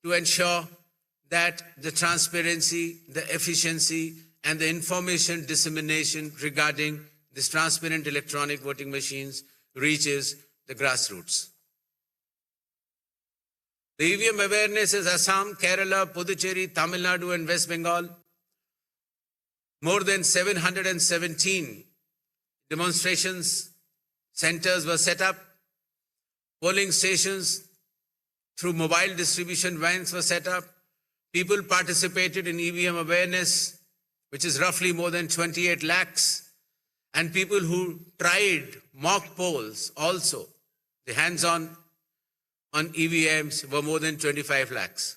to ensure that the transparency, the efficiency, and the information dissemination regarding these transparent electronic voting machines reaches the grassroots. The EVM awareness is Assam, Kerala, Puducherry, Tamil Nadu, and West Bengal. More than 717 demonstrations centers were set up. Polling stations through mobile distribution vans were set up. People participated in EVM awareness, which is roughly more than 28 lakhs. And people who tried mock polls also, the hands-on on EVMs were more than 25 lakhs.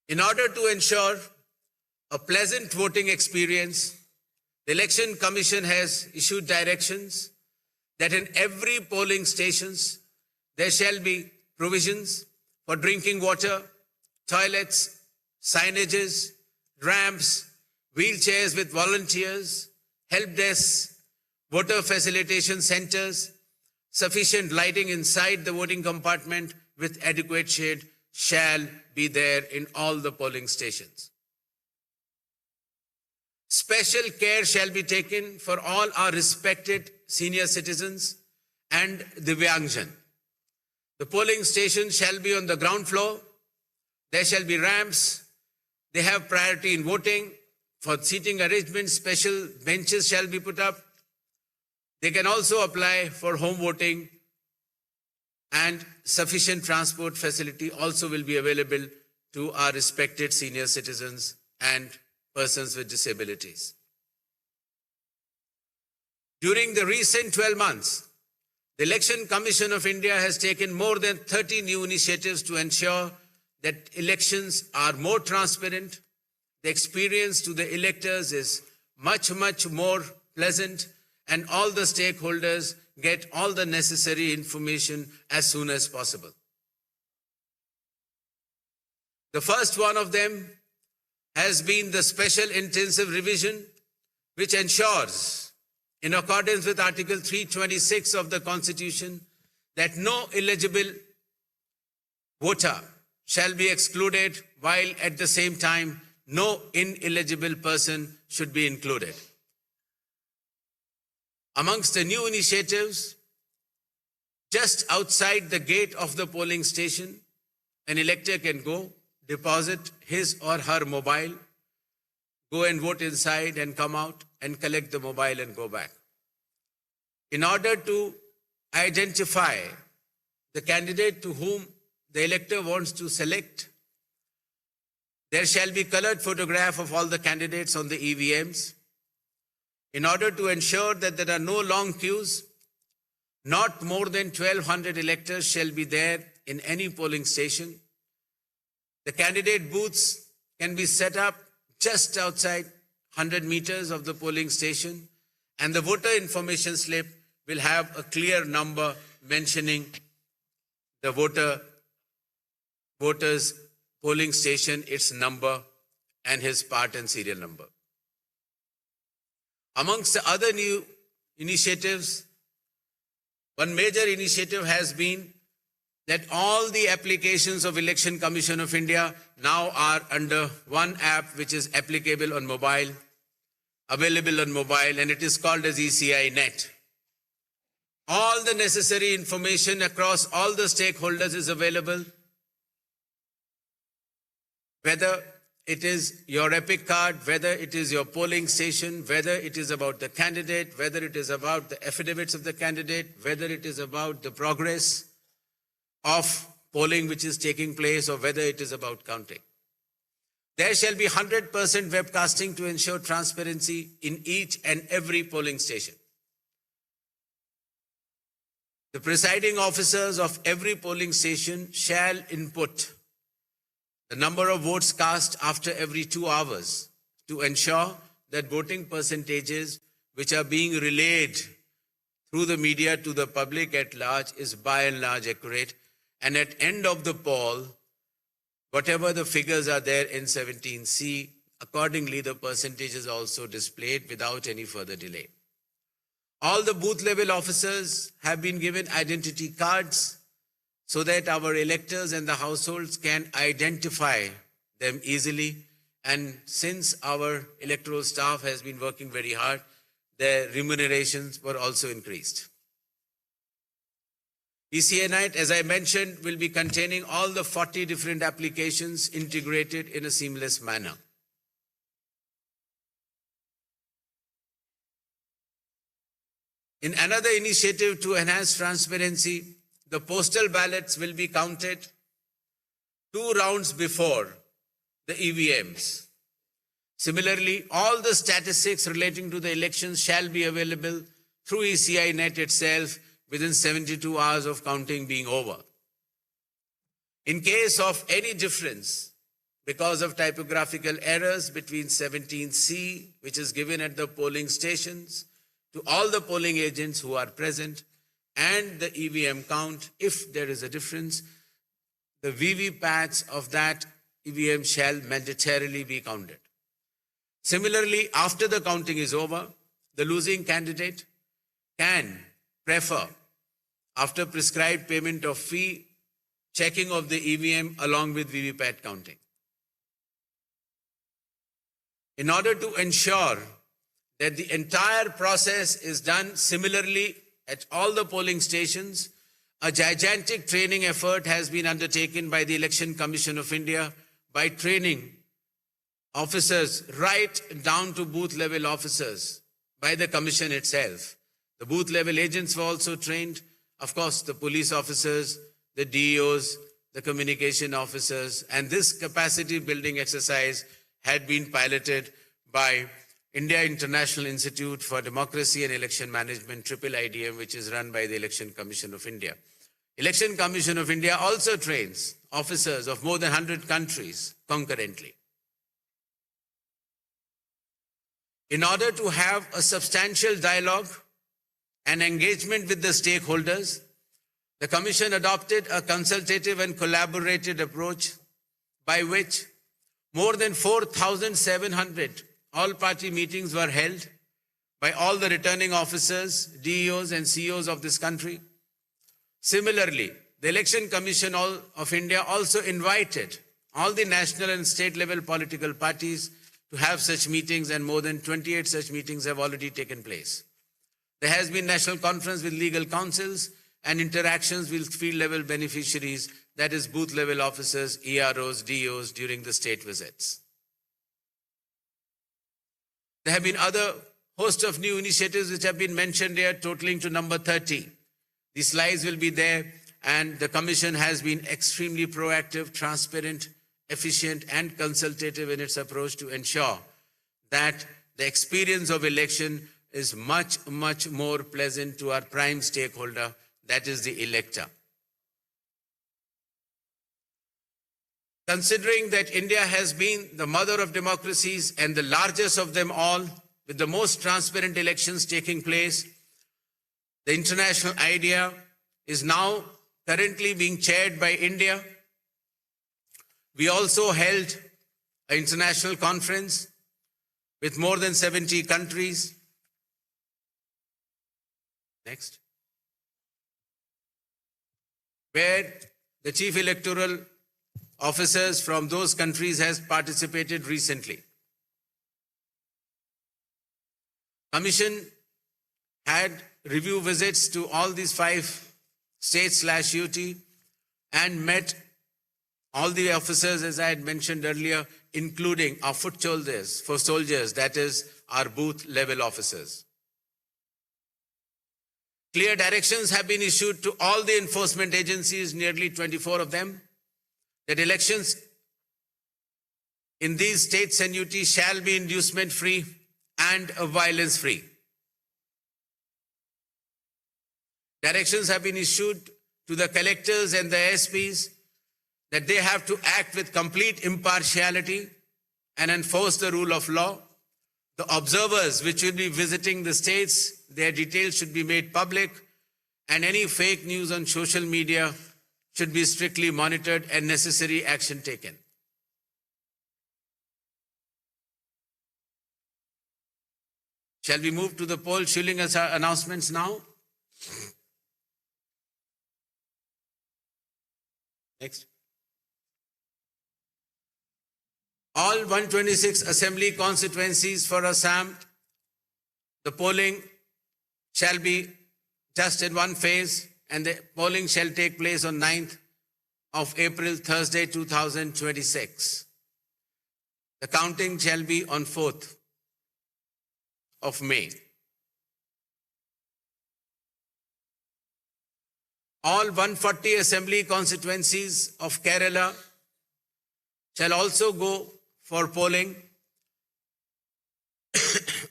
In order to ensure a pleasant voting experience, the Election Commission has issued directions that in every polling stations, there shall be provisions for drinking water, toilets, signages, ramps, wheelchairs with volunteers, help desks, voter facilitation centers, sufficient lighting inside the voting compartment with adequate shade shall be there in all the polling stations. Special care shall be taken for all our respected senior citizens and Divyangjan. The polling station shall be on the ground floor. There shall be ramps. They have priority in voting. For seating arrangements, special benches shall be put up. They can also apply for home voting, and sufficient transport facility also will be available to our respected senior citizens and persons with disabilities. During the recent 12 months, the Election Commission of India has taken more than 30 new initiatives to ensure that elections are more transparent. The experience to the electors is much more pleasant, and all the stakeholders get all the necessary information as soon as possible. The first one of them has been the special intensive revision, which ensures, in accordance with Article 326 of the Constitution, that no eligible voter shall be excluded, while at the same time, no ineligible person should be included. Amongst the new initiatives, just outside the gate of the polling station, an elector can go, deposit his or her mobile, go and vote inside and come out and collect the mobile and go back. In order to identify the candidate to whom the elector wants to select, there shall be colored photograph of all the candidates on the EVMs. In order to ensure that there are no long queues, not more than 1,200 electors shall be there in any polling station. The candidate booths can be set up just outside 100 meters of the polling station, and the voter information slip will have a clear number mentioning the voter's polling station, its number, and his part and serial number. Amongst the other new initiatives, one major initiative has been that all the applications of Election Commission of India now are under one app which is applicable on mobile, available on mobile, and it is called as ECI Net. All the necessary information across all the stakeholders is available, whether it is your EPIC card, whether it is your polling station, whether it is about the candidate, whether it is about the affidavits of the candidate, whether it is about the progress of polling which is taking place, or whether it is about counting. There shall be 100% webcasting to ensure transparency in each and every polling station. The presiding officers of every polling station shall input the number of votes cast after every 2 hours to ensure that voting percentages which are being relayed through the media to the public at large is by and large accurate. And at end of the poll, whatever the figures are there in 17C, accordingly the percentage is also displayed without any further delay. All the booth level officers have been given identity cards so that our electors and the households can identify them easily. And since our electoral staff has been working very hard, their remunerations were also increased. ECI Night, as I mentioned, will be containing all the 40 different applications integrated in a seamless manner. In another initiative to enhance transparency, the postal ballots will be counted 2 rounds before the EVMs. Similarly, all the statistics relating to the elections shall be available through ECI Net itself within 72 hours of counting being over. In case of any difference because of typographical errors between 17C, which is given at the polling stations, to all the polling agents who are present, and the EVM count, if there is a difference, the VVPATs of that EVM shall mandatorily be counted. Similarly, after the counting is over, the losing candidate can prefer, after prescribed payment of fee, checking of the EVM along with VVPAT counting. In order to ensure that the entire process is done similarly at all the polling stations, a gigantic training effort has been undertaken by the Election Commission of India by training officers right down to booth level officers by the commission itself. The booth level agents were also trained, of course, the police officers, the DEOs, the communication officers, and this capacity building exercise had been piloted by India International Institute for Democracy and Election Management, IIIDM, which is run by the Election Commission of India. Election Commission of India also trains officers of more than 100 countries concurrently. In order to have a substantial dialogue and engagement with the stakeholders, the Commission adopted a consultative and collaborative approach by which more than 4,700 all-party meetings were held by all the returning officers, DEOs and CEOs of this country. Similarly, the Election Commission of India also invited all the national and state level political parties to have such meetings, and more than 28 such meetings have already taken place. There has been national conference with legal councils and interactions with field level beneficiaries, that is booth level officers, EROs, DEOs during the state visits. There have been other host of new initiatives which have been mentioned here, totaling to number 30. The slides will be there, and the Commission has been extremely proactive, transparent, efficient and consultative in its approach to ensure that the experience of election is much, much more pleasant to our prime stakeholder, that is the elector. Considering that India has been the mother of democracies and the largest of them all, with the most transparent elections taking place, the international idea is now currently being chaired by India. We also held an international conference with more than 70 countries. Next. Where the chief electoral officers from those countries has participated recently. Commission had review visits to all these 5 states/UT and met all the officers, as I had mentioned earlier, including our foot soldiers, that is our booth level officers. Clear directions have been issued to all the enforcement agencies, nearly 24 of them, that elections in these states and UT shall be inducement-free and violence-free. Directions have been issued to the collectors and the SPs that they have to act with complete impartiality and enforce the rule of law. The observers which will be visiting the states, their details should be made public, and any fake news on social media should be strictly monitored and necessary action taken. Shall we move to the poll shilling announcements now? Next. All 126 assembly constituencies for Assam, the polling shall be just in one phase, and the polling shall take place on 9th of April, Thursday, 2026. The counting shall be on 4th of May. All 140 assembly constituencies of Kerala shall also go for polling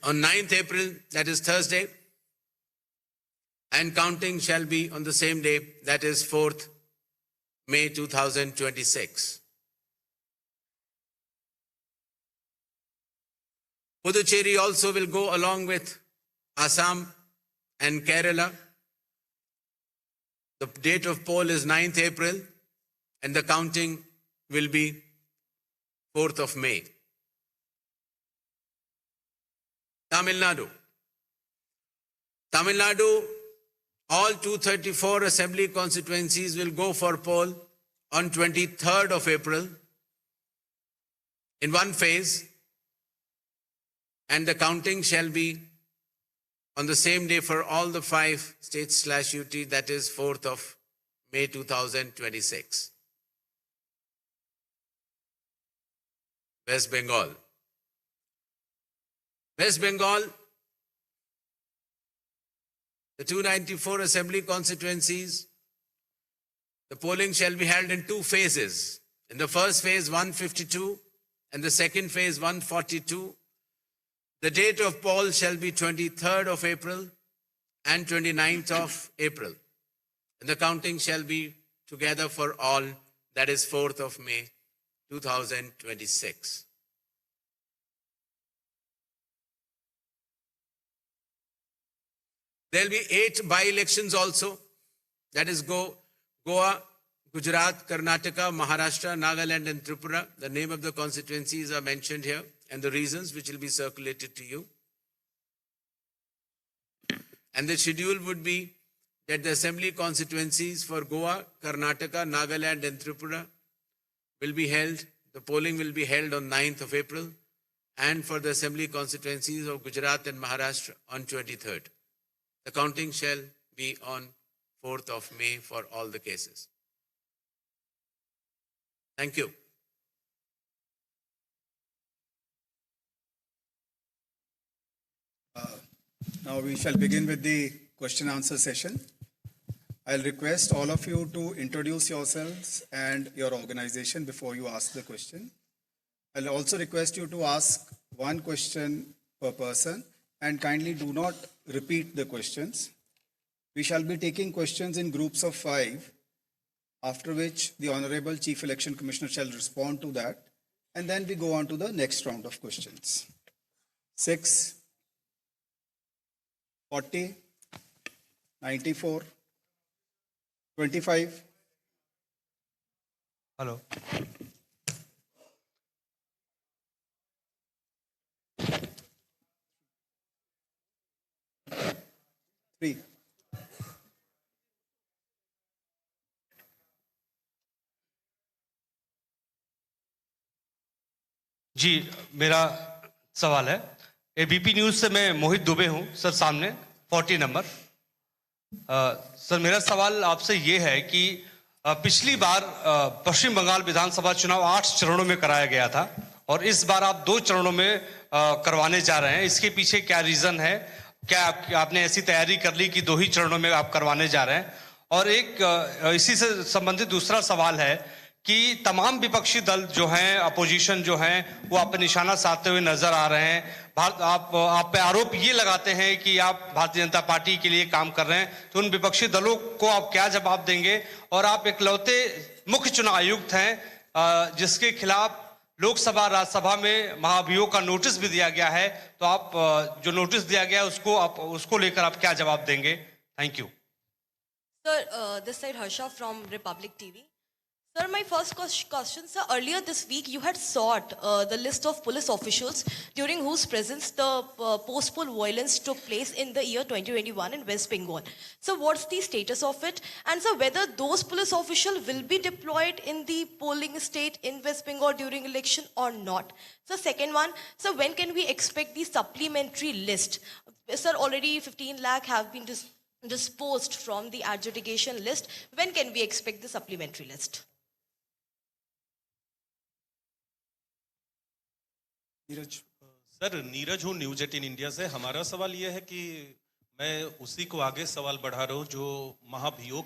on 9th April, that is Thursday, and counting shall be on the same day, that is 4th May 2026. Puducherry also will go along with Assam and Kerala. The date of poll is 9th April and the counting will be 4th of May. Tamil Nadu. Tamil Nadu, all 234 assembly constituencies will go for poll on 23rd of April in one phase, and the counting shall be on the same day for all the 5 states/UT, that is 4th of May 2026. West Bengal. West Bengal, the 294 assembly constituencies, the polling shall be held in 2 phases. In the first phase, 152, and the second phase, 142. The date of poll shall be 23rd of April and 29th of April. And the counting shall be together for all, that is 4th of May 2026. There will be 8 by-elections also, that is Goa, Gujarat, Karnataka, Maharashtra, Nagaland and Tripura. The name of the constituencies are mentioned here and the reasons, which will be circulated to you. And the schedule would be that the assembly constituencies for Goa, Karnataka, Nagaland and Tripura will be held, the polling will be held on 9th of April, and for the assembly constituencies of Gujarat and Maharashtra on 23rd. The counting shall be on 4th of May for all the cases. Thank you. Now we shall begin with the question answer session. I'll request all of you to introduce yourselves and your organization before you ask the question. I'll also request you to ask one question per person and kindly do not repeat the questions. We shall be taking questions in groups of 5, after which the Honorable Chief Election Commissioner shall respond to that, and then we go on to the next round of questions. 6, 40, 94, 25. Hello. 3. जी, मेरा सवाल है, ABP news से मैं मोहित दुबे हूं sir, सामने 40 number. Sir मेरा सवाल आपसे ये है कि पिछली बार पश्चिम बंगाल विधानसभा चुनाव 8 चरणों में कराया गया था और इस बार आप 2 चरणों में करवाने जा रहे हैं। इसके पीछे क्या रीजन है? क्या आपने ऐसी तैयारी कर ली कि 2 ही चरणों में आप करवाने जा रहे हैं? और एक इसी से संबंधित दूसरा सवाल है कि तमाम विपक्षी दल जो हैं, अपोजिशन जो हैं, वो आप पे निशाना साधते हुए नजर आ रहे हैं। आप पे आरोप ये लगाते हैं कि आप भारतीय जनता पार्टी के लिए काम कर रहे हैं, तो उन विपक्षी दलों को आप क्या जवाब देंगे? और आप इकलौते मुख्य चुनाव आयुक्त हैं जिसके खिलाफ लोकसभा राज्यसभा में महाभियोग का नोटिस भी दिया गया है, तो आप जो नोटिस दिया गया है उसको लेकर आप क्या जवाब देंगे? Thank you. Sir, this side Harsha from Republic TV. Sir, my first question, sir. Earlier this week, you had sought the list of police officials during whose presence the post-poll violence took place in the year 2021 in West Bengal. So, what's the status of it? And sir, whether those police officials will be deployed in the polling state in West Bengal during election or not? So, second one, so when can we expect the supplementary list? Sir, already 15 lakh have been disposed from the adjudication list. When can we expect the supplementary list? Neeraj, sir Neeraj हूँ news 18 India से। हमारा सवाल यह है कि मैं उसी को आगे सवाल बढ़ा रहा हूँ जो महाभियोग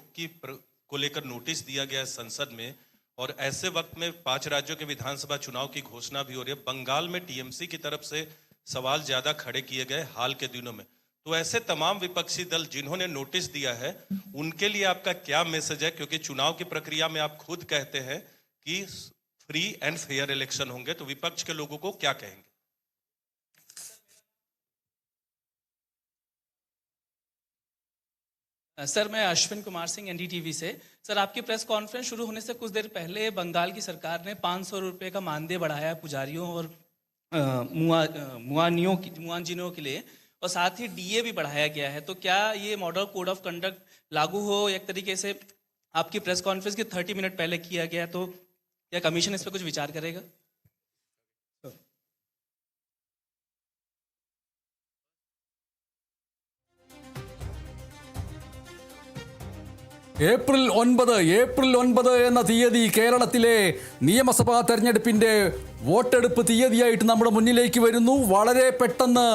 को लेकर नोटिस दिया गया है संसद में, और ऐसे वक्त में 5 राज्यों के विधानसभा चुनाव की घोषणा भी हो रही है। बंगाल में टीएमसी की तरफ से सवाल ज्यादा खड़े किए गए हाल के दिनों में। तो ऐसे तमाम विपक्षी दल जिन्होंने नोटिस दिया है उनके लिए आपका क्या मैसेज है, क्योंकि चुनाव की प्रक्रिया में आप खुद कहते हैं कि फ्री एंड फेयर इलेक्शन होंगे, तो विपक्ष के लोगों को क्या कहेंगे? सर, मैं अश्विन कुमार सिंह एनडीटीवी से। सर, आपकी प्रेस कॉन्फ्रेंस शुरू होने से कुछ देर पहले बंगाल की सरकार ने 500 रुपये का मानदेय बढ़ाया पुजारियों और मुआजिनों के लिए, और साथ ही डीए भी बढ़ाया गया है। तो क्या ये मॉडल कोड ऑफ कंडक्ट लागू हो एक तरीके से आपकी प्रेस कॉन्फ्रेंस के 30 मिनट पहले किया गया, तो क्या कमीशन इस पर कुछ विचार करेगा? ഏപ്രിൽ 9 എന്ന തീയതി കേരളത്തിലെ നിയമസഭാ തെരഞ്ഞെടുപ്പിന്റെ വോട്ടെടുപ്പ് തീയതിയായിട്ട് നമ്മുടെ മുന്നിലേക്ക് വരുന്നു. വളരെ പെട്ടെന്ന്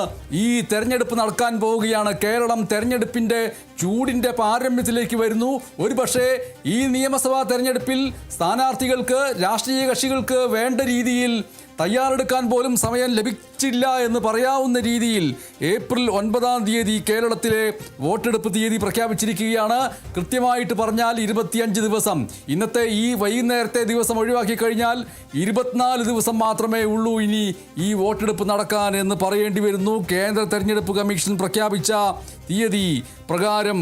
ഈ തെരഞ്ഞെടുപ്പ് നടക്കാൻ പോവുകയാണ്. കേരളം തെരഞ്ഞെടുപ്പിന്റെ ചൂടിന്റെ പാരമ്യത്തിലേക്ക് വരുന്നു. ഒരുപക്ഷെ ഈ നിയമസഭാ തെരഞ്ഞെടുപ്പിൽ സ്ഥാനാർത്ഥികൾക്ക്, രാഷ്ട്രീയ കക്ഷികൾക്ക് വേണ്ട രീതിയിൽ തയ്യാറെടുക്കാൻ പോലും സമയം ലഭിച്ചില്ല എന്ന് പറയാവുന്ന രീതിയിൽ ഏപ്രിൽ 9 തീയതി കേരളത്തിലെ വോട്ടെടുപ്പ് തീയതി പ്രഖ്യാപിച്ചിരിക്കുകയാണ്. കൃത്യമായിട്ട് പറഞ്ഞാൽ 25 ദിവസം. ഇന്നത്തെ ഈ വൈകുന്നേരത്തെ ദിവസം ഒഴിവാക്കി കഴിഞ്ഞാൽ 24 ദിവസം മാത്രമേ ഉള്ളൂ ഇനി ഈ വോട്ടെടുപ്പ് നടക്കാൻ എന്ന് പറയേണ്ടി വരുന്നു. കേന്ദ്ര തെരഞ്ഞെടുപ്പ് കമ്മീഷൻ പ്രഖ്യാപിച്ച തീയതി പ്രകാരം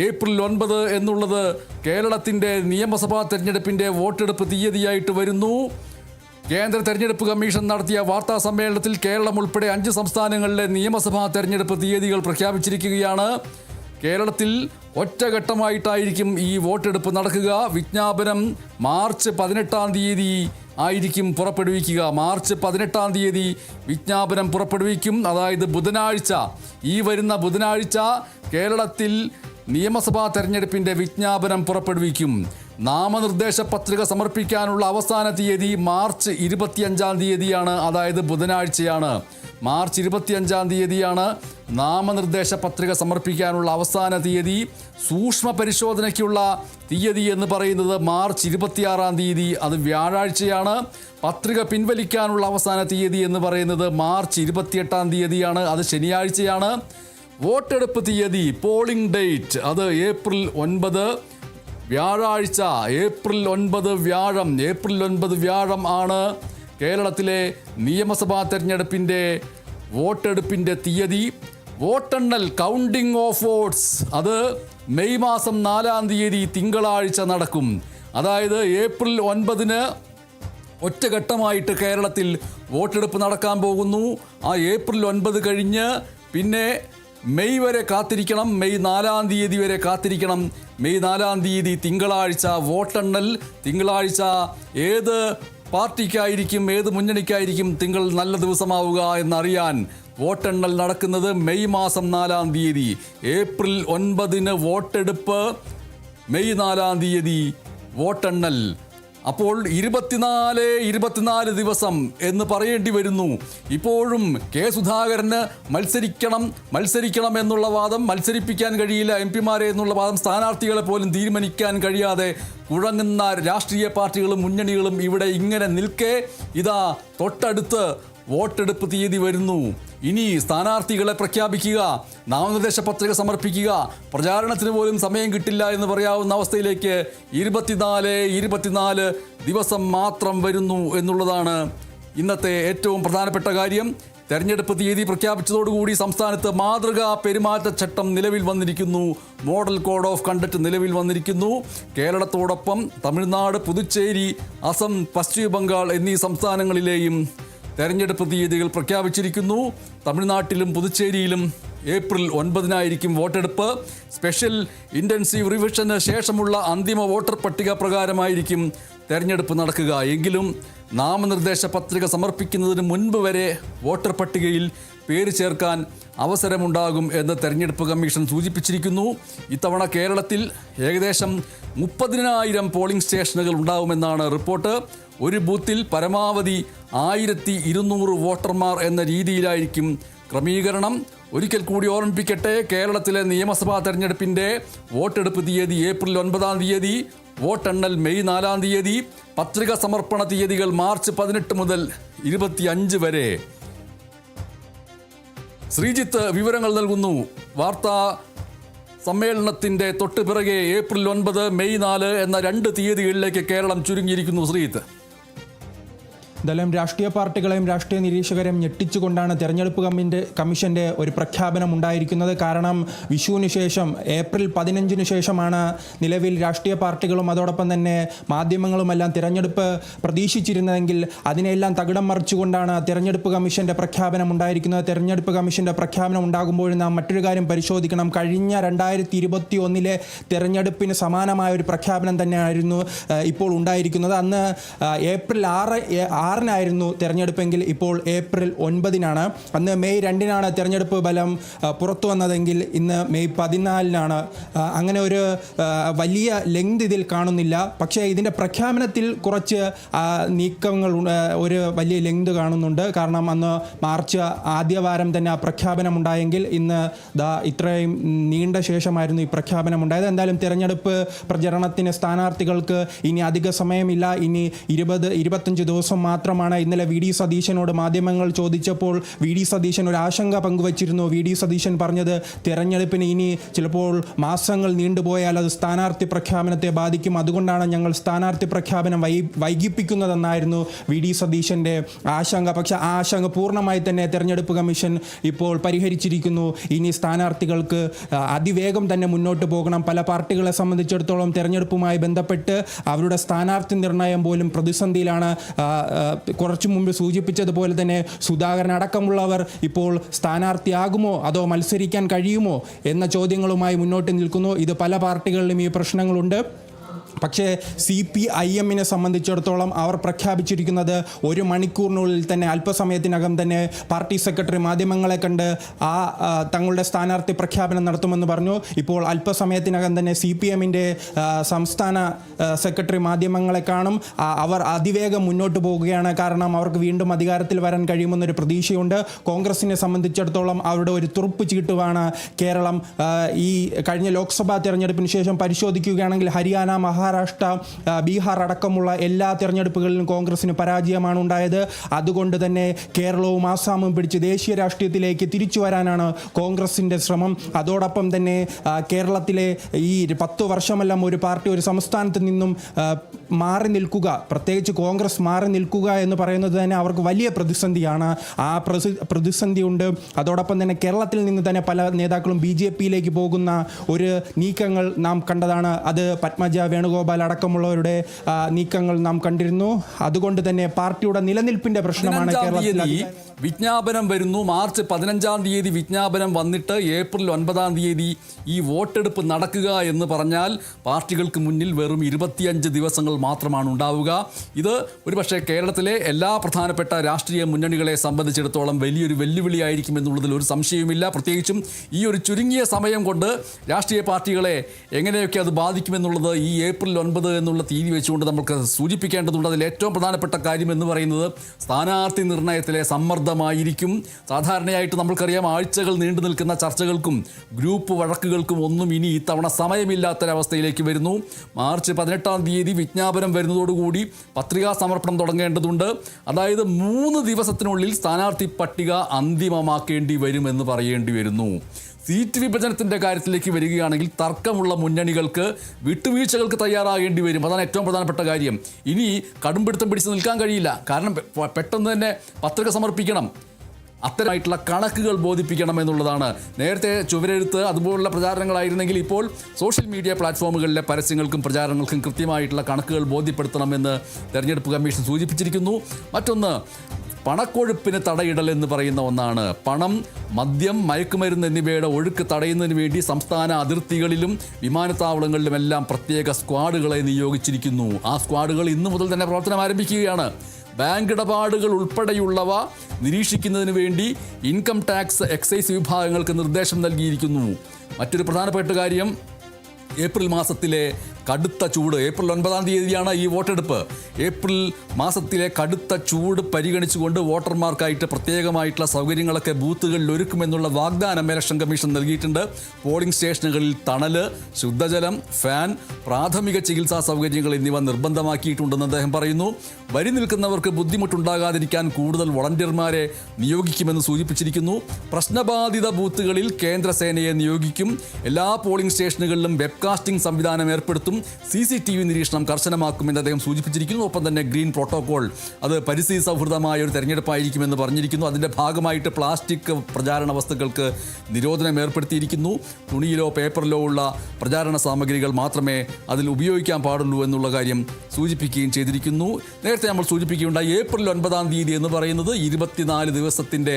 ഏപ്രിൽ 9 എന്നുള്ളത് കേരളത്തിൻ്റെ നിയമസഭാ തെരഞ്ഞെടുപ്പിൻ്റെ വോട്ടെടുപ്പ് തീയതിയായിട്ട് വരുന്നു. കേന്ദ്ര തെരഞ്ഞെടുപ്പ് കമ്മീഷൻ നടത്തിയ വാർത്താ സമ്മേളനത്തിൽ കേരളം ഉൾപ്പെടെ 5 സംസ്ഥാനങ്ങളിലെ നിയമസഭാ തെരഞ്ഞെടുപ്പ് തീയതികൾ പ്രഖ്യാപിച്ചിരിക്കുകയാണ്. കേരളത്തിൽ ഒറ്റഘട്ടമായിട്ടായിരിക്കും ഈ വോട്ടെടുപ്പ് നടക്കുക. വിജ്ഞാപനം മാർച്ച് 18 തീയതി ആയിരിക്കും പുറപ്പെടുവിക്കുക. മാർച്ച് 18 തീയതി വിജ്ഞാപനം പുറപ്പെടുവിക്കും. അതായത് ബുധനാഴ്ച, ഈ വരുന്ന ബുധനാഴ്ച കേരളത്തിൽ നിയമസഭാ തെരഞ്ഞെടുപ്പിൻ്റെ വിജ്ഞാപനം പുറപ്പെടുവിക്കും. നാമനിർദ്ദേശ പത്രിക സമർപ്പിക്കാനുള്ള അവസാന തീയതി മാർച്ച് 25 തീയതിയാണ്. അതായത് ബുധനാഴ്ചയാണ്. മാർച്ച് 25 തീയതിയാണ് നാമനിർദ്ദേശ പത്രിക സമർപ്പിക്കാനുള്ള അവസാന തീയതി. സൂക്ഷ്മ പരിശോധനയ്ക്കുള്ള തീയതി എന്ന് പറയുന്നത് മാർച്ച് 26 തീയതി, അത് വ്യാഴാഴ്ചയാണ്. പത്രിക പിൻവലിക്കാനുള്ള അവസാന തീയതി എന്ന് പറയുന്നത് മാർച്ച് 28 തീയതിയാണ്, അത് ശനിയാഴ്ചയാണ്. വോട്ടെടുപ്പ് തീയതി, പോളിംഗ് ഡേറ്റ്, അത് ഏപ്രിൽ 9 വ്യാഴാഴ്ച. ഏപ്രിൽ 9 വ്യാഴം. ഏപ്രിൽ 9 വ്യാഴം ആണ് കേരളത്തിലെ നിയമസഭാ തെരഞ്ഞെടുപ്പിൻ്റെ വോട്ടെടുപ്പിൻ്റെ തീയതി. വോട്ടെണ്ണൽ, കൗണ്ടിംഗ് ഓഫ് വോട്ട്സ്, അത് മെയ് മാസം 4 തീയതി തിങ്കളാഴ്ച നടക്കും. അതായത് ഏപ്രിൽ 9 ഒറ്റഘട്ടമായിട്ട് കേരളത്തിൽ വോട്ടെടുപ്പ് നടക്കാൻ പോകുന്നു. ആ ഏപ്രിൽ 9 കഴിഞ്ഞ് പിന്നെ മെയ് വരെ കാത്തിരിക്കണം. മെയ് 4 തീയതി വരെ കാത്തിരിക്കണം. മെയ് 4 തീയതി തിങ്കളാഴ്ച വോട്ടെണ്ണൽ. തിങ്കളാഴ്ച ഏത് പാർട്ടിക്കായിരിക്കും, ഏത് മുന്നണിക്കായിരിക്കും തിങ്കൾ നല്ല ദിവസമാവുക എന്നറിയാൻ വോട്ടെണ്ണൽ നടക്കുന്നത് മെയ് മാസം 4 തീയതി. ഏപ്രിൽ 9 വോട്ടെടുപ്പ്, മെയ് 4 തീയതി വോട്ടെണ്ണൽ. അപ്പോൾ 24 ദിവസം എന്ന് പറയേണ്ടി വരുന്നു. ഇപ്പോഴും കെ സുധാകരന് മത്സരിക്കണം എന്നുള്ള വാദം, മത്സരിപ്പിക്കാൻ കഴിയില്ല എം പിമാരെ എന്നുള്ള വാദം, സ്ഥാനാർത്ഥികളെ പോലും തീരുമാനിക്കാൻ കഴിയാതെ കുഴങ്ങുന്ന രാഷ്ട്രീയ പാർട്ടികളും മുന്നണികളും ഇവിടെ ഇങ്ങനെ നിൽക്കെ ഇതാ തൊട്ടടുത്ത് വോട്ടെടുപ്പ് തീയതി വരുന്നു. ഇനി സ്ഥാനാർത്ഥികളെ പ്രഖ്യാപിക്കുക, നാമനിർദ്ദേശ പത്രിക സമർപ്പിക്കുക, പ്രചാരണത്തിന് പോലും സമയം കിട്ടില്ല എന്ന് പറയാവുന്ന അവസ്ഥയിലേക്ക് 24 ദിവസം മാത്രം വരുന്നു എന്നുള്ളതാണ് ഇന്നത്തെ ഏറ്റവും പ്രധാനപ്പെട്ട കാര്യം. തെരഞ്ഞെടുപ്പ് തീയതി പ്രഖ്യാപിച്ചതോടുകൂടി സംസ്ഥാനത്ത് മാതൃകാ പെരുമാറ്റച്ചട്ടം നിലവിൽ വന്നിരിക്കുന്നു. മോഡൽ കോഡ് ഓഫ് കണ്ടക്ട് നിലവിൽ വന്നിരിക്കുന്നു. കേരളത്തോടൊപ്പം തമിഴ്നാട്, പുതുച്ചേരി, അസം, പശ്ചിമ ബംഗാൾ എന്നീ സംസ്ഥാനങ്ങളിലെയും തെരഞ്ഞെടുപ്പ് തീയതികൾ പ്രഖ്യാപിച്ചിരിക്കുന്നു. തമിഴ്നാട്ടിലും പുതുച്ചേരിയിലും ഏപ്രിൽ 9-നായിരിക്കും വോട്ടെടുപ്പ്. സ്പെഷ്യൽ ഇൻറ്റൻസീവ് റിവിഷന് ശേഷമുള്ള അന്തിമ വോട്ടർ പട്ടിക പ്രകാരമായിരിക്കും തെരഞ്ഞെടുപ്പ് നടക്കുക. എങ്കിലും നാമനിർദ്ദേശ പത്രിക സമർപ്പിക്കുന്നതിന് മുൻപ് വരെ വോട്ടർ പട്ടികയിൽ പേര് ചേർക്കാൻ അവസരമുണ്ടാകും എന്ന് തെരഞ്ഞെടുപ്പ് കമ്മീഷൻ സൂചിപ്പിച്ചിരിക്കുന്നു. ഇത്തവണ കേരളത്തിൽ ഏകദേശം 30,000 പോളിംഗ് സ്റ്റേഷനുകൾ ഉണ്ടാവുമെന്നാണ് റിപ്പോർട്ട്. ഒരു ബൂത്തിൽ പരമാവധി 1200 വോട്ടർമാർ എന്ന രീതിയിലായിരിക്കും ക്രമീകരണം. ഒരിക്കൽ കൂടി ഓർമ്മിപ്പിക്കട്ടെ, കേരളത്തിലെ നിയമസഭാ തെരഞ്ഞെടുപ്പിൻ്റെ വോട്ടെടുപ്പ് തീയതി ഏപ്രിൽ 9-ാം തീയതി, വോട്ടെണ്ണൽ മെയ് 4-ാം തീയതി, പത്രിക സമർപ്പണ തീയതികൾ മാർച്ച് 18 മുതൽ 25 വരെ. ശ്രീജിത്ത് വിവരങ്ങൾ നൽകുന്നു. വാർത്താ സമ്മേളനത്തിൻ്റെ തൊട്ടുപിറകെ ഏപ്രിൽ 9, മെയ് 4 എന്ന 2 തീയതികളിലേക്ക് കേരളം ചുരുങ്ങിയിരിക്കുന്നു. ശ്രീജിത്ത്. എന്തായാലും രാഷ്ട്രീയ പാർട്ടികളെയും രാഷ്ട്രീയ നിരീക്ഷകരെയും ഞെട്ടിച്ചുകൊണ്ടാണ് തെരഞ്ഞെടുപ്പ് കമ്മീഷൻ്റെ ഒരു പ്രഖ്യാപനം ഉണ്ടായിരിക്കുന്നത്. കാരണം വിഷുവിന് ശേഷം ഏപ്രിൽ 15-ന് ശേഷമാണ് നിലവിൽ രാഷ്ട്രീയ പാർട്ടികളും അതോടൊപ്പം തന്നെ മാധ്യമങ്ങളുമെല്ലാം തിരഞ്ഞെടുപ്പ് പ്രതീക്ഷിച്ചിരുന്നതെങ്കിൽ അതിനെല്ലാം തകിടം മറിച്ചുകൊണ്ടാണ് തെരഞ്ഞെടുപ്പ് കമ്മീഷൻ്റെ പ്രഖ്യാപനം ഉണ്ടായിരിക്കുന്നത്. തെരഞ്ഞെടുപ്പ് കമ്മീഷൻ്റെ പ്രഖ്യാപനം ഉണ്ടാകുമ്പോൾ നാം മറ്റൊരു കാര്യം പരിശോധിക്കണം. കഴിഞ്ഞ 2021-ലെ തെരഞ്ഞെടുപ്പിന് സമാനമായ ഒരു പ്രഖ്യാപനം തന്നെയായിരുന്നു ഇപ്പോൾ ഉണ്ടായിരിക്കുന്നത്. അന്ന് ഏപ്രിൽ 6-നായിരുന്നു തെരഞ്ഞെടുപ്പെങ്കിൽ ഇപ്പോൾ ഏപ്രിൽ 9-നാണ്. അന്ന് മെയ് 2-നാണ് തെരഞ്ഞെടുപ്പ് ഫലം പുറത്തു വന്നതെങ്കിൽ ഇന്ന് മെയ് 14-നാണ്. അങ്ങനെ ഒരു വലിയ ലെങ്ത് ഇതിൽ കാണുന്നില്ല. പക്ഷേ ഇതിൻ്റെ പ്രഖ്യാപനത്തിൽ കുറച്ച് നീക്കങ്ങൾ, ഒരു വലിയ ലെങ്ത് കാണുന്നുണ്ട്. കാരണം അന്ന് മാർച്ച് ആദ്യവാരം തന്നെ ആ പ്രഖ്യാപനം ഉണ്ടായെങ്കിൽ ഇന്ന് ഇത്രയും നീണ്ട ശേഷമായിരുന്നു ഈ പ്രഖ്യാപനം ഉണ്ടായത്. എന്തായാലും തെരഞ്ഞെടുപ്പ് പ്രചരണത്തിന് സ്ഥാനാർത്ഥികൾക്ക് ഇനി അധിക സമയമില്ല. ഇനി 20-25 ദിവസം മാത്രമാണ്. ഇന്നലെ വി ഡി സതീശനോട് മാധ്യമങ്ങൾ ചോദിച്ചപ്പോൾ വി ഡി സതീശൻ ഒരു ആശങ്ക പങ്കുവച്ചിരുന്നു. വി ഡി സതീശൻ പറഞ്ഞത് തെരഞ്ഞെടുപ്പിന് ഇനി ചിലപ്പോൾ മാസങ്ങൾ നീണ്ടുപോയാൽ അത് സ്ഥാനാർത്ഥി പ്രഖ്യാപനത്തെ ബാധിക്കും, അതുകൊണ്ടാണ് ഞങ്ങൾ സ്ഥാനാർത്ഥി പ്രഖ്യാപനം വൈകിപ്പിക്കുന്നതെന്നായിരുന്നു വി ഡി സതീശൻ്റെ ആശങ്ക. പക്ഷേ ആ ആശങ്ക പൂർണ്ണമായി തന്നെ തെരഞ്ഞെടുപ്പ് കമ്മീഷൻ ഇപ്പോൾ പരിഹരിച്ചിരിക്കുന്നു. ഇനി സ്ഥാനാർത്ഥികൾക്ക് അതിവേഗം തന്നെ മുന്നോട്ട് പോകണം. പല പാർട്ടികളെ സംബന്ധിച്ചിടത്തോളം തെരഞ്ഞെടുപ്പുമായി ബന്ധപ്പെട്ട് അവരുടെ സ്ഥാനാർത്ഥി നിർണയം പോലും പ്രതിസന്ധിയിലാണ്. കുറച്ചു മുമ്പ് സൂചിപ്പിച്ചതുപോലെ തന്നെ സുധാകരൻ അടക്കമുള്ളവർ ഇപ്പോൾ സ്ഥാനാർത്ഥിയാകുമോ അതോ മത്സരിക്കാൻ കഴിയുമോ എന്ന ചോദ്യങ്ങളുമായി മുന്നോട്ട് നിൽക്കുന്നു. ഇത് പല പാർട്ടികളിലും ഈ പ്രശ്നങ്ങളുണ്ട്. പക്ഷേ CPIM-നെ സംബന്ധിച്ചിടത്തോളം അവർ പ്രഖ്യാപിച്ചിരിക്കുന്നത് 1 മണിക്കൂറിനുള്ളിൽ തന്നെ, അല്പസമയത്തിനകം തന്നെ പാർട്ടി സെക്രട്ടറി മാധ്യമങ്ങളെ കണ്ട് തങ്ങളുടെ സ്ഥാനാർത്ഥി പ്രഖ്യാപനം നടത്തുമെന്ന് പറഞ്ഞു. ഇപ്പോൾ അല്പസമയത്തിനകം തന്നെ CPM-ന്റെ സംസ്ഥാന സെക്രട്ടറി മാധ്യമങ്ങളെ കാണും. അവർ അതിവേഗം മുന്നോട്ട് പോവുകയാണ്. കാരണം അവർക്ക് വീണ്ടും അധികാരത്തിൽ വരാൻ കഴിയുമെന്നൊരു പ്രതീക്ഷയുണ്ട്. കോൺഗ്രസിനെ സംബന്ധിച്ചിടത്തോളം അവരുടെ ഒരു തുറുപ്പ് ചീട്ടുമാണ് കേരളം. ഈ കഴിഞ്ഞ ലോക്സഭാ തെരഞ്ഞെടുപ്പിന് ശേഷം പരിശോധിക്കുകയാണെങ്കിൽ ഹരിയാന, മഹാരാഷ്ട്ര, ബീഹാർ അടക്കമുള്ള എല്ലാ തെരഞ്ഞെടുപ്പുകളിലും കോൺഗ്രസിന് പരാജയമാണ് ഉണ്ടായത്. അതുകൊണ്ട് തന്നെ കേരളവും ആസാമും പിടിച്ച് ദേശീയ രാഷ്ട്രീയത്തിലേക്ക് തിരിച്ചു വരാനാണ് കോൺഗ്രസിൻ്റെ ശ്രമം. അതോടൊപ്പം തന്നെ കേരളത്തിലെ ഈ 10 വർഷമെല്ലാം ഒരു പാർട്ടി ഒരു സംസ്ഥാനത്ത് നിന്നും മാറി നിൽക്കുക, പ്രത്യേകിച്ച് കോൺഗ്രസ് മാറി നിൽക്കുക എന്ന് പറയുന്നത് തന്നെ അവർക്ക് വലിയ പ്രതിസന്ധിയാണ്. ആ പ്രതിസന്ധിയുണ്ട്. അതോടൊപ്പം തന്നെ കേരളത്തിൽ നിന്ന് തന്നെ പല നേതാക്കളും BJP-യിലേക്ക് പോകുന്ന ഒരു നീക്കങ്ങൾ നാം കണ്ടതാണ്. അത് പത്മജ വേണുഗോപാൽ അടക്കമുള്ളവരുടെ നീക്കങ്ങൾ നാം കണ്ടിരുന്നു. അതുകൊണ്ട് തന്നെ പാർട്ടിയുടെ നിലനിൽപ്പിന്റെ പ്രശ്നമാണ് കേരളത്തിൽ. വിജ്ഞാപനം വരുന്നു. മാർച്ച് 15-ാം തീയതി വിജ്ഞാപനം വന്നിട്ട് ഏപ്രിൽ 9-ാം തീയതി ഈ വോട്ടെടുപ്പ് നടക്കുക എന്ന് പറഞ്ഞാൽ പാർട്ടികൾക്ക് മുന്നിൽ വെറും 25 ദിവസങ്ങൾ മാത്രമാണ് ഉണ്ടാവുക. ഇത് ഒരുപക്ഷെ കേരളത്തിലെ എല്ലാ പ്രധാനപ്പെട്ട രാഷ്ട്രീയ മുന്നണികളെ സംബന്ധിച്ചിടത്തോളം വലിയൊരു വെല്ലുവിളിയായിരിക്കും എന്നുള്ളതിൽ ഒരു സംശയവുമില്ല. പ്രത്യേകിച്ചും ഈ ഒരു ചുരുങ്ങിയ സമയം കൊണ്ട് രാഷ്ട്രീയ പാർട്ടികളെ എങ്ങനെയൊക്കെ അത് ബാധിക്കുമെന്നുള്ളത് ഈ ഏപ്രിൽ 9 എന്നുള്ള തീയതി വെച്ചുകൊണ്ട് നമുക്ക് സൂചിപ്പിക്കേണ്ടതുണ്ട്. അതിൽ ഏറ്റവും പ്രധാനപ്പെട്ട കാര്യം എന്ന് പറയുന്നത് സ്ഥാനാർത്ഥി നിർണയത്തിലെ സമ്മർദ്ദമായിരിക്കും. സാധാരണയായിട്ട് നമ്മൾക്കറിയാം, ആഴ്ചകൾ നീണ്ടു നിൽക്കുന്ന ചർച്ചകൾക്കും ഗ്രൂപ്പ് വഴക്കുകൾക്കും ഒന്നും ഇനി ഇത്തവണ സമയമില്ലാത്തൊരവസ്ഥയിലേക്ക് വരുന്നു. മാർച്ച് 18-ാം തീയതി വിജ്ഞാപനം വരുന്നതോടുകൂടി പത്രികാ സമർപ്പണം തുടങ്ങേണ്ടതുണ്ട്. അതായത് 3 ദിവസത്തിനുള്ളിൽ സ്ഥാനാർത്ഥി പട്ടിക അന്തിമമാക്കേണ്ടി വരുമെന്ന് പറയേണ്ടി വരുന്നു. സീറ്റ് വിഭജനത്തിൻ്റെ കാര്യത്തിലേക്ക് വരികയാണെങ്കിൽ തർക്കമുള്ള മുന്നണികൾക്ക് വിട്ടുവീഴ്ചകൾക്ക് തയ്യാറാകേണ്ടി വരും. അതാണ് ഏറ്റവും പ്രധാനപ്പെട്ട കാര്യം. ഇനി കടുംപിടുത്തം പിടിച്ച് നിൽക്കാൻ കഴിയില്ല. കാരണം പെട്ടെന്ന് തന്നെ പത്രിക സമർപ്പിക്കണം. അത്തരമായിട്ടുള്ള കണക്കുകൾ ബോധിപ്പിക്കണം എന്നുള്ളതാണ്. നേരത്തെ ചുവരെഴുത്ത് അതുപോലുള്ള പ്രചാരണങ്ങളായിരുന്നെങ്കിൽ ഇപ്പോൾ സോഷ്യൽ മീഡിയ പ്ലാറ്റ്ഫോമുകളിലെ പരസ്യങ്ങൾക്കും പ്രചാരണങ്ങൾക്കും കൃത്യമായിട്ടുള്ള കണക്കുകൾ ബോധ്യപ്പെടുത്തണമെന്ന് തെരഞ്ഞെടുപ്പ് കമ്മീഷൻ സൂചിപ്പിച്ചിരിക്കുന്നു. മറ്റൊന്ന്, പണക്കൊഴുപ്പിന് തടയിടൽ എന്ന് പറയുന്ന ഒന്നാണ്. പണം, മദ്യം, മയക്കുമരുന്ന് എന്നിവയുടെ ഒഴുക്ക് തടയുന്നതിന് വേണ്ടി സംസ്ഥാന അതിർത്തികളിലും വിമാനത്താവളങ്ങളിലുമെല്ലാം പ്രത്യേക സ്ക്വാഡുകളെ നിയോഗിച്ചിരിക്കുന്നു. ആ സ്ക്വാഡുകൾ ഇന്നു മുതൽ തന്നെ പ്രവർത്തനം ആരംഭിക്കുകയാണ്. ബാങ്ക് ഇടപാടുകൾ ഉൾപ്പെടെയുള്ളവ നിരീക്ഷിക്കുന്നതിന് വേണ്ടി ഇൻകം ടാക്സ്, എക്സൈസ് വിഭാഗങ്ങൾക്ക് നിർദ്ദേശം നൽകിയിരിക്കുന്നു. മറ്റൊരു പ്രധാനപ്പെട്ട കാര്യം, ഏപ്രിൽ മാസത്തിലെ കടുത്ത ചൂട്. ഏപ്രിൽ 9-ാം തീയതിയാണ് ഈ വോട്ടെടുപ്പ്. ഏപ്രിൽ മാസത്തിലെ കടുത്ത ചൂട് പരിഗണിച്ചുകൊണ്ട് വോട്ടർമാർക്കായിട്ട് പ്രത്യേകമായിട്ടുള്ള സൗകര്യങ്ങളൊക്കെ ബൂത്തുകളിൽ ഒരുക്കുമെന്നുള്ള വാഗ്ദാനം ഇലക്ഷൻ കമ്മീഷൻ നൽകിയിട്ടുണ്ട്. പോളിംഗ് സ്റ്റേഷനുകളിൽ തണല്, ശുദ്ധജലം, ഫാൻ, പ്രാഥമിക ചികിത്സാ സൗകര്യങ്ങൾ എന്നിവ നിർബന്ധമാക്കിയിട്ടുണ്ടെന്ന് അദ്ദേഹം പറയുന്നു. വരി നിൽക്കുന്നവർക്ക് ബുദ്ധിമുട്ടുണ്ടാകാതിരിക്കാൻ കൂടുതൽ വളണ്ടിയർമാരെ നിയോഗിക്കുമെന്ന് സൂചിപ്പിച്ചിരിക്കുന്നു. പ്രശ്നബാധിത ബൂത്തുകളിൽ കേന്ദ്രസേനയെ നിയോഗിക്കും. എല്ലാ പോളിംഗ് സ്റ്റേഷനുകളിലും വെബ്കാസ്റ്റിംഗ് സംവിധാനം ഏർപ്പെടുത്തും. CCTV നിരീക്ഷണം കർശനമാക്കുമെന്ന് അദ്ദേഹം സൂചിപ്പിച്ചിരിക്കുന്നു. ഒപ്പം തന്നെ ഗ്രീൻ പ്രോട്ടോകോൾ, അത് പരിസ്ഥിതി സൗഹൃദമായ ഒരു തെരഞ്ഞെടുപ്പായിരിക്കുമെന്ന് പറഞ്ഞിരിക്കുന്നു. അതിൻ്റെ ഭാഗമായിട്ട് പ്ലാസ്റ്റിക് പ്രചാരണ വസ്തുക്കൾക്ക് നിരോധനം ഏർപ്പെടുത്തിയിരിക്കുന്നു. തുണിയിലോ പേപ്പറിലോ ഉള്ള പ്രചാരണ സാമഗ്രികൾ മാത്രമേ അതിൽ ഉപയോഗിക്കാൻ പാടുള്ളൂ എന്നുള്ള കാര്യം സൂചിപ്പിക്കുകയും ചെയ്തിരിക്കുന്നു. നേരത്തെ നമ്മൾ സൂചിപ്പിക്കുകയുണ്ടായി, ഏപ്രിൽ 9-ാം തീയതി എന്ന് പറയുന്നത് 24 ദിവസത്തിൻ്റെ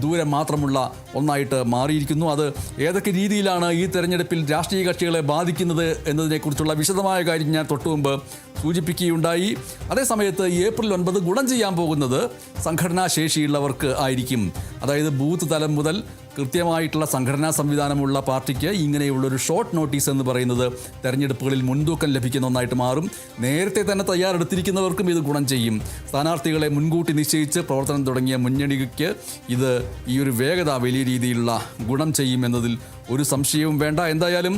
ദൂരം മാത്രമുള്ള ഒന്നായിട്ട് മാറിയിരിക്കുന്നു. അത് ഏതൊക്കെ രീതിയിലാണ് ഈ തെരഞ്ഞെടുപ്പിൽ രാഷ്ട്രീയ കക്ഷികളെ ബാധിക്കുന്നത് എന്നതിനെക്കുറിച്ചുള്ള വിശദമായ കാര്യം ഞാൻ തൊട്ടുമുമ്പ് സൂചിപ്പിക്കുകയുണ്ടായി. അതേസമയത്ത് ഏപ്രിൽ 9 ഗുണം ചെയ്യാൻ പോകുന്നത് സംഘടനാ ശേഷിയുള്ളവർക്ക് ആയിരിക്കും. അതായത് ബൂത്ത് തലം മുതൽ കൃത്യമായിട്ടുള്ള സംഘടനാ സംവിധാനമുള്ള പാർട്ടിക്ക് ഇങ്ങനെയുള്ളൊരു ഷോർട്ട് നോട്ടീസ് എന്ന് പറയുന്നത് തെരഞ്ഞെടുപ്പുകളിൽ മുൻതൂക്കം ലഭിക്കുന്ന ഒന്നായിട്ട് മാറും. നേരത്തെ തന്നെ തയ്യാറെടുത്തിരിക്കുന്നവർക്കും ഇത് ഗുണം ചെയ്യും. സ്ഥാനാർത്ഥികളെ മുൻകൂട്ടി നിശ്ചയിച്ച് പ്രവർത്തനം തുടങ്ങിയ മുന്നണിക്ക് ഇത് ഈ ഒരു വേഗത വലിയ രീതിയിലുള്ള ഗുണം ചെയ്യുമെന്നതിൽ ഒരു സംശയവും വേണ്ട. എന്തായാലും